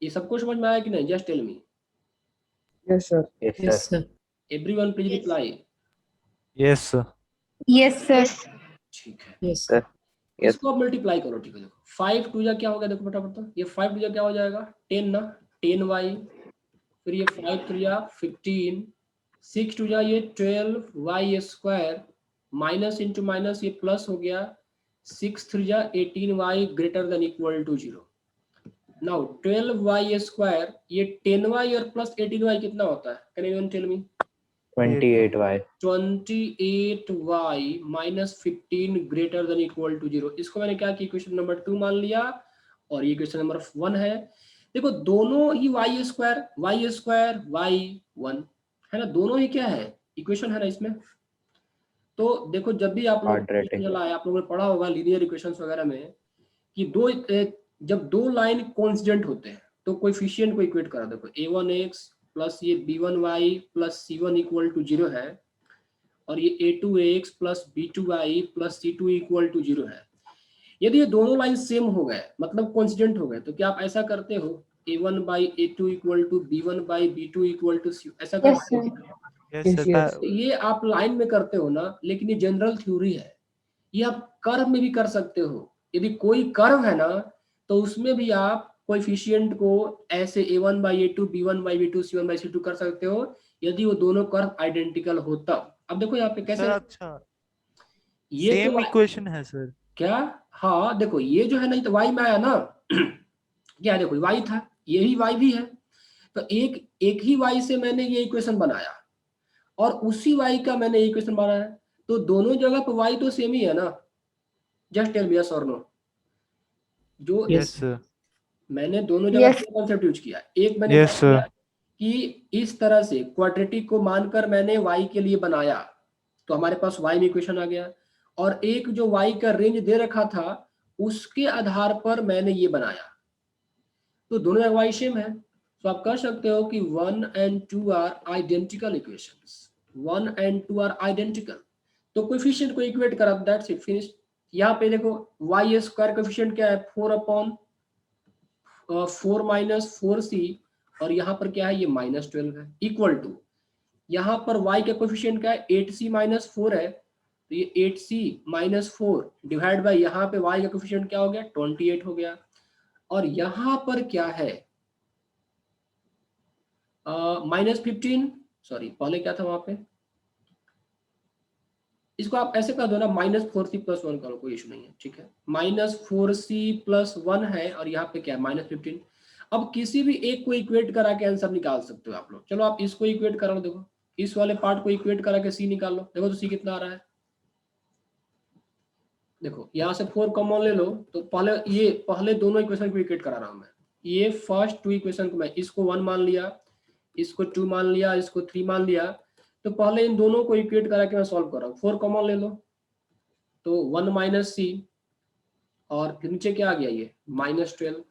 ये सबको समझ में आया कि नहीं? Just tell me Yes, sir. Yes, Yes, sir. sir. Everyone, please reply. Yes sir. Yes, sir. ठीक है, Yes, sir. Yes. इसको आप मल्टीप्लाई करो। ठीक है, देखो 5 टू जा क्या होगा, देखो फटाफट तो, ये 5 टू जा क्या हो जाएगा? 10 ना, 10y, फिर ये 5 टू जा 15, 6 टू जा ये 12y square, minus into minus ये प्लस हो गया, 6 3 जा 18y greater than equal to 0। Now 12y square, ये 10y और प्लस 18y कितना होता है? Can anyone tell me? 28y। 28y minus 15 greater than equal to 0। इसको मैंने क्या किया, इक्वेशन नंबर 2 मान लिया, और ये इक्वेशन नंबर 1 है। देखो दोनों ही y स्क्वायर y1 है ना, दोनों ही क्या है? इक्वेशन है ना इसमें। तो देखो जब भी आप Quadratic. लोग चला है, आप लोगों ने पढ़ा होगा लीनियर इक्वेशंस वगैरह में कि जब दो लाइन कोइंसिडेंट होते हैं तो कोएफिशिएंट को इक्वेट करा। देखो a1x प्लस ये b1y plus c1 equal to 0 है, और ये a2x plus b2y plus c2 equal to 0 है। यदि ये दोनों लाइन सेम हो गए, मतलब कोइंसिडेंट हो गए, तो क्या आप ऐसा करते हो a1 by a2 equal to b1 by b2 equal to c, ऐसा Yes, करते हो? Yes Yes, sir. yes. ये आप लाइन में करते हो ना, लेकिन ये जनरल थ्योरी है। ये आप कर्व में भी कर सकते हो। यदि कोई कर्व है ना तो उसमें भी आप कोएफिशिएंट को ऐसे a1/a2 b1/b2 c1/c2 कर सकते हो, यदि वो दोनों कर्व आइडेंटिकल हो तब। अब देखो यहाँ पे कैसे, सर अच्छा ये तो सेम इक्वेशन है सर। क्या, हाँ देखो ये जो है ना, तो y में आया ना क्या, देखो y था, ये ही y भी है, तो एक ही y से मैंने ये इक्वेशन बनाया और उसी y का मैंने इक्वेशन बनाया, तो दोनों जगह पर y तो सेम ही है ना। जस्ट टेल मी यस और नो। जो यस सर। मैंने दोनों जगह Yes. कॉन्सेप्ट यूज किया, एक मैंने Yes, क्या किया sir. कि इस तरह से क्वाड्रेटिक को मानकर मैंने y के लिए बनाया, तो हमारे पास y में इक्वेशन आ गया, और एक जो y का रेंज दे रखा था उसके आधार पर मैंने ये बनाया, तो दोनों जगह y सेम है। तो आप कह सकते हो कि 1 and 2 are identical equations, 1 and 2 are identical, तो कोएफिशिएंट को इक्वेट करा, दैट्स इट, फिनिश। यहाँ पे देखो y स्क्वायर कोएफिशिएंट क्या है, 4/4 माइनस 4c, और यहाँ पर क्या है, ये -12 है, इक्वल टू यहाँ पर y का कोएफिशिएंट क्या है, 8c माइनस 4 है, तो ये 8c माइनस 4 डिवाइड बाय यहाँ पे y का कोएफिशिएंट क्या हो गया, 28 हो गया, और यहाँ पर क्या है -15, सॉरी पहले क्या था वहां पे, इसको आप ऐसे कर दो ना, -4c + 1 करो, कोई इशू नहीं है, ठीक है, -4c + 1 है, और यहाँ पे क्या है -15। अब किसी भी एक को इक्वेट करा के आंसर निकाल सकते हो आप लोग। चलो आप इसको इक्वेट करा लो, देखो इस वाले पार्ट को इक्वेट करा के c निकाल लो, देखो तो c कितना आ रहा है। देखो यहाँ से 4 कॉमन ले लो, तो पहले दोनों इक्वेशन को इक्वेट करा रहा हूँ मैं। ये फर्स्ट 2 इक्वेशन को मैं इसको 1 मान लिया, इसको 2 मान लिया, इसको 3 मान लिया, तो पहले इन दोनों को इक्वेट करा के मैं सॉल्व कर रहा हूँ। 4 कॉमन ले लो, तो 1 - c, और फिर नीचे क्या आ गया, ये -12,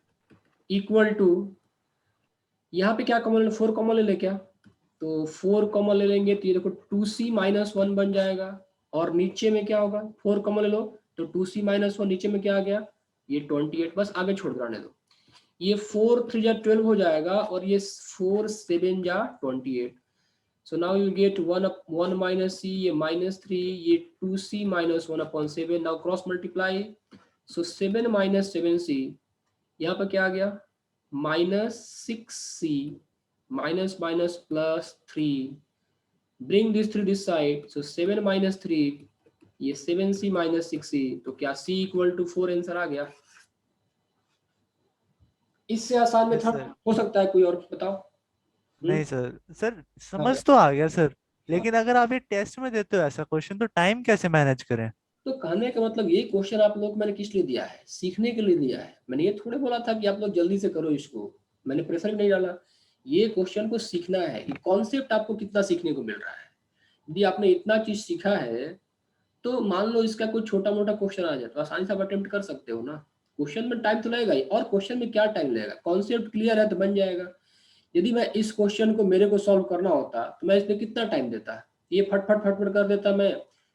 इक्वल टू यहाँ पे क्या कॉमन ले, 4 कॉमन ले ले क्या, तो 4 कॉमन ले लेंगे तो ये देखो 2c - 1 बन जाएगा, और नीचे में क्या होगा, 4 कॉमन ले लो तो 2c - 1, नीचे में क्या आ गया, ये 28, बस आगे छोड़ दो, रहने दो, ये 4 3 जा 12 हो जाएगा, और ये 4 7 जा 28, so now you get 1 - c, ये -3, ये 2c - 1/7, now cross multiply, so 7 - 7c, यहाँ पर क्या आ गया, -6c, +3, bring this 3 this side, so 7 - 3, ये 7c - 6c, तो क्या c = 4 आंसर आ गया। इससे आसान Yes, मेथड sir. हो सकता है कोई और, बताओ। नहीं सर, सर समझ तो आ गया सर, लेकिन अगर आप ये टेस्ट में देते हो ऐसा क्वेश्चन तो टाइम कैसे मैनेज करें? तो कहने का मतलब ये क्वेश्चन आप लोग मैंने किस लिए दिया है, सीखने के लिए दिया है। मैंने ये थोड़े बोला था कि आप लोग जल्दी से करो इसको, मैंने प्रेशर नहीं डाला। ये क्वेश्चन को सीखना है, कॉन्सेप्ट आपको कितना सीखने को मिल रहा है। यदि आपने इतना चीज सीखा है तो मान लो इसका कोई छोटा मोटा क्वेश्चन आ जाए तो आसानी से आप अटेम्प्ट कर सकते हो ना। क्वेश्चन में टाइम तो लगेगा ही, और क्वेश्चन में क्या टाइम लगेगा, कॉन्सेप्ट क्लियर है तो बन जाएगा। यदि मैं इस क्वेश्चन को मेरे को सॉल्व करना होता तो मैं इसमें कितना टाइम देता, ये फटफट कर देता मैं,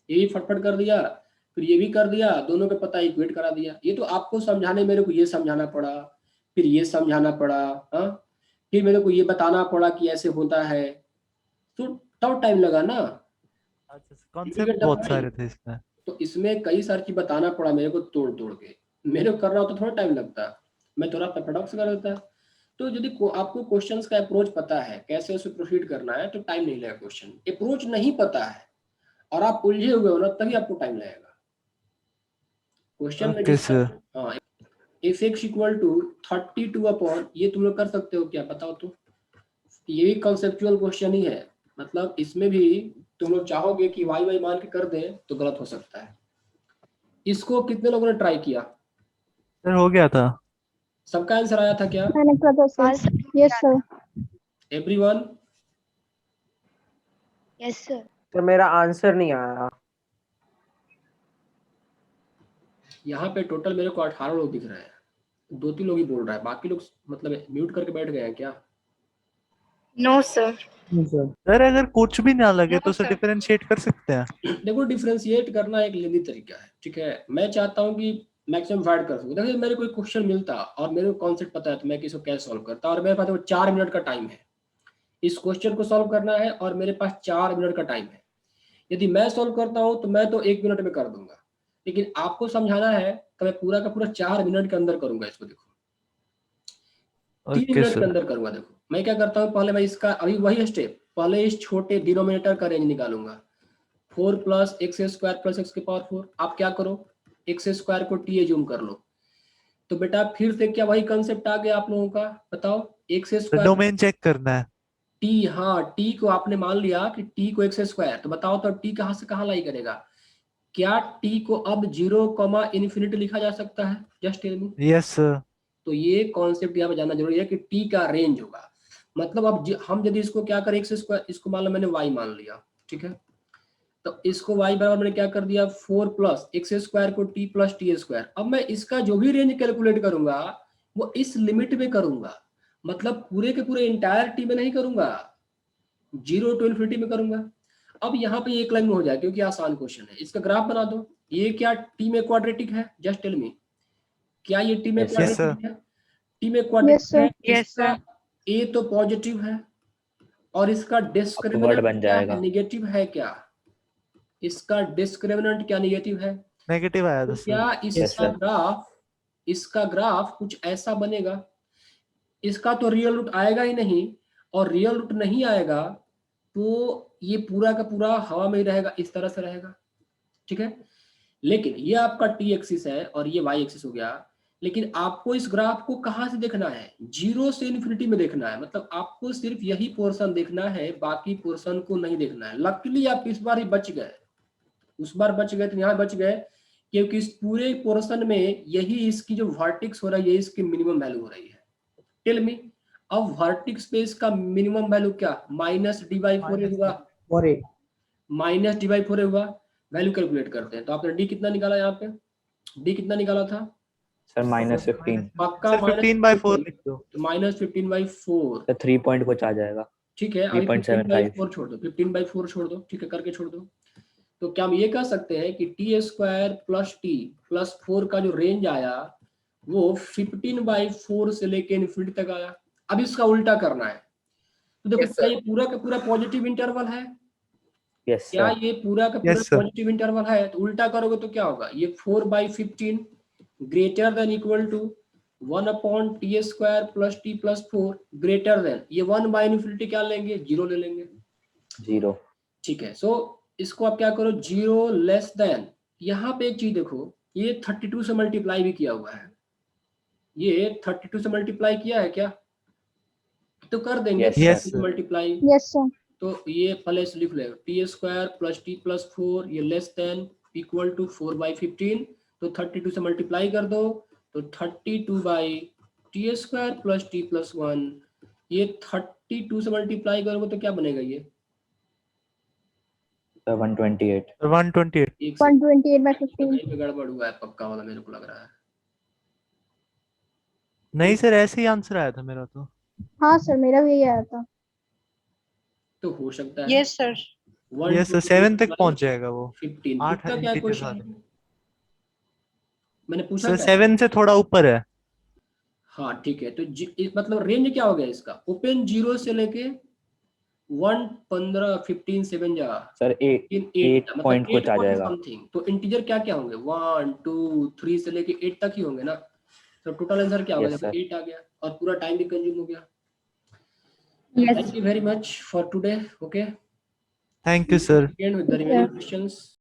ये भी फटफट कर दिया, फिर ये भी कर दिया, दोनों के पता इक्वेट करा दिया। ये तो आपको समझाने मेरे को ये समझाना पड़ा, फिर ये समझाना पड़ा, हाँ, फिर मेरे को ये बताना पड़ा कि ऐसे होता है, तो तब टाइम लगा ना। अच्छा, कॉन्सेप्ट बहुत सारे थे इसमें। तो इसमें कई सारी चीज बताना पड़ा मेरे को, तोड़ के मेरे को करना होता थोड़ा टाइम लगता, मैं थोड़ा फटाफट से कर देता। तो यदि आपको क्वेश्चंस का अप्रोच पता है, कैसे उसे प्रोसीड करना है, तो टाइम नहीं लगेगा। क्वेश्चन अप्रोच नहीं पता है और आप उलझे हुए हो ना, तभी आपको टाइम लगेगा। क्वेश्चन में ओके सर। हाँ, fx = 32 ये तुम लोग कर सकते हो क्या, बताओ तो। ये भी कंसेप्चुअल क्वेश्चन ही है, मतलब इसमें भी तुम लोग चाहोगे कि y मान के कर दें तो गलत हो सकता है। इसको कितने लोगों ने ट्राई किया, सर हो गया था। सबका आंसर आया था क्या, मैंने कहा sir. Yes sir. Everyone? Yes, sir. तो मेरा आंसर नहीं आया। यहाँ पे टोटल मेरे को 18 लोग दिख रहे हैं, 2-3 लोग ही बोल रहा है, बाकी लोग मतलब म्यूट करके बैठ गए हैं क्या? No, sir. सर अगर कुछ भी ना लगे No, तो सर sir. डिफरेंशिएट कर सकते हैं। देखो डिफरेंशिएट करना एक लेंदी तरीका है, ठीक है। मैं चाहता हूँ कि मैक्सिमम डिवाइड कर सकूं। देखिए मेरे कोई क्वेश्चन मिलता और मेरे को कॉन्सेप्ट पता है तो मैं इसको कैसे सॉल्व करता, और मेरे पास 4 मिनट का टाइम है, इस क्वेश्चन को सॉल्व करना है और मेरे पास 4 मिनट का टाइम है। यदि मैं सॉल्व करता हूँ तो मैं तो 1 मिनट में कर दूंगा, लेकिन आपको समझाना है तो मैं पूरा का पूरा 4 मिनट के अंदर करूंगा इसको। देखो 3 ओके मिनट के सर। अंदर करूंगा। देखो मैं क्या करता हूँ, पहले मैं इसका अभी वही स्टेप, पहले इस छोटे डिनोमिनेटर का रेंज निकालूंगा। 4 plus x square plus x के पावर 4। आप क्या करो, एक्स स्क्वायर को टी एज्यूम कर लो। तो बेटा फिर से क्या वही कंसेप्ट आ गया आप लोगों का, बताओ। एक्स स्क्वायर डोमेन चेक करना है। टी, हाँ टी को आपने मान लिया कि टी को एक्स स्क्वायर, तो बताओ तो टी कहाँ से कहाँ लाई करेगा। क्या टी को अब 0, इन्फिनिटी लिखा जा सकता है? Just tell me. Yes sir. तो ये कॉन्सेप्ट यहाँ पे जानना जरूरी है कि टी का रेंज होगा। मतलब अब हम यदि इसको क्या करें, एक्स स्क्वायर, इसको मान लो मैंने वाई मान लिया, ठीक है। तो इसको y बराबर मैंने क्या कर दिया, 4 प्लस एक्स स्क्वायर को t प्लस टी स्क्वायर। अब मैं इसका जो भी रेंज कैलकुलेट करूंगा वो इस लिमिट में करूंगा, मतलब पूरे के पूरे इंटायर टी में नहीं करूंगा, 0 to इन्फिनिटी में करूंगा। अब यहाँ पे एक लाइन में हो जाए क्योंकि आसान क्वेश्चन है। इसका ग्राफ बना दो। ये क्या टी में क्वाड्रेटिक है? जस्ट टेल मी, क्या ये टी में Yes, sir. क्वाड्रेटिक है? टी में क्वाड्रेटिक Yes, sir. है। Yes, इसका sir. ए तो पॉजिटिव है और इसका अपवर्ड डिस्क्रिमिनेंट बन क्या जाएगा। है, नेगेटिव है क्या? इसका डिस्क्रिमिनेंट क्या नेगेटिव है? नेगेटिव आया था तो सर। क्या Yes, इसका ग्राफ कुछ ऐसा बनेगा? इसका तो रियल रूट आएगा ही नहीं, और रियल रूट नहीं आएगा तो ये पूरा का पूरा हवा में ही रहेगा, इस तरह से रहेगा, ठीक है। लेकिन ये आपका टी एक्सिस है और ये वाई एक्सिस हो गया। लेकिन आपको इस ग्राफ को कहाँ से देखना है, 0 से इन्फिनिटी में देखना है। मतलब आपको सिर्फ यही पोर्शन देखना है, बाकी पोर्शन को नहीं देखना है। लकीली आप इस बार ही बच गए, उस बार बच गए तो यहाँ बच गए, क्योंकि इस पूरे पोर्शन में यही इसकी जो वर्टेक्स हो रही है इसकी मिनिमम वैल्यू हो रही है। टेल मी, अब वर्टेक्स पे इसका मिनिमम वैल्यू क्या, -d/4 हुआ, -d/4 हुआ। वैल्यू कैलकुलेट करते हैं। तो आपने डी कितना निकाला, यहाँ पे डी कितना निकाला था? सर -15। पक्का सर 15/4 लिख दो। तो -15/4, सर 3 पॉइंट कुछ आ जाएगा। ठीक है। अभी 3.75 15/4 छोड़ दो, 15/4 छोड़ दो, ठीक है, करके छोड़ दो। तो क्या हम ये कह सकते हैं कि T square plus t plus 4 का जो रेंज आया वो 15/4 से लेके इन्फिनिटी तक आया। अब इसका उल्टा करना है। तो देखो Yes, क्या sir. ये पूरा का पूरा पॉजिटिव इंटरवल है? यस क्या सर। ये पूरा का पूरा Yes, sir. पॉजिटिव इंटरवल है? तो उल्टा करोगे तो क्या होगा, ये 4/15 greater than equal to 1/t square plus t plus 4 greater than, ये 1/इन्फिनिटी क्या लेंगे, 0 ले लेंगे, 0। ठीक है। सो इसको आप क्या करो, 0 लेस देन, यहाँ पे एक चीज देखो, ये 32 से मल्टीप्लाई भी किया हुआ है। ये 32 से मल्टीप्लाई किया है क्या? तो कर देंगे Yes, 32 sir. से मल्टीप्लाई। Yes, sir. तो ये पहले से लिख लेगा, T square plus t plus 4 ये लेस देन इक्वल टू 4/15। तो 32 से मल्टीप्लाई कर दो, तो 32/t square plus t plus 1, ये 32 से मल्टीप्लाई करोगे तो क्या बनेगा, ये 128। 128। एक 128/15. कहीं पे गड़बड़ हुआ है पक्का वाला, मेरे को लग रहा है। नहीं सर, ऐसे ही आंसर आया था मेरा तो। हाँ सर, मेरा भी यही आया था. तो हो सकता है Yes, sir. यस सर, 7 तक पहुंच जाएगा वो। 15 8 इसका क्या इंटीजर क्वेश्चन वाले। है? मैंने पूछा सर क्या? 7 से थोड़ा ऊपर है। हाँ ठीक है। तो मतलब रेंज क्या हो गया इसका, ओपन 0 से लेके 1 15 15 7 जा सर 8 मतलब पॉइंट कुछ आ 8 जाएगा। समथिंग। तो इंटीजर क्या क्या होंगे, 1 2 3 से लेके 8 तक ही होंगे ना। तो टोटल आंसर क्या होगा, Yes, देखो sir. 8 आ गया और पूरा टाइम भी कंज्यूम हो गया। Yes. Thank you very much for today. Okay. Thank you sir. Again with the remaining questions.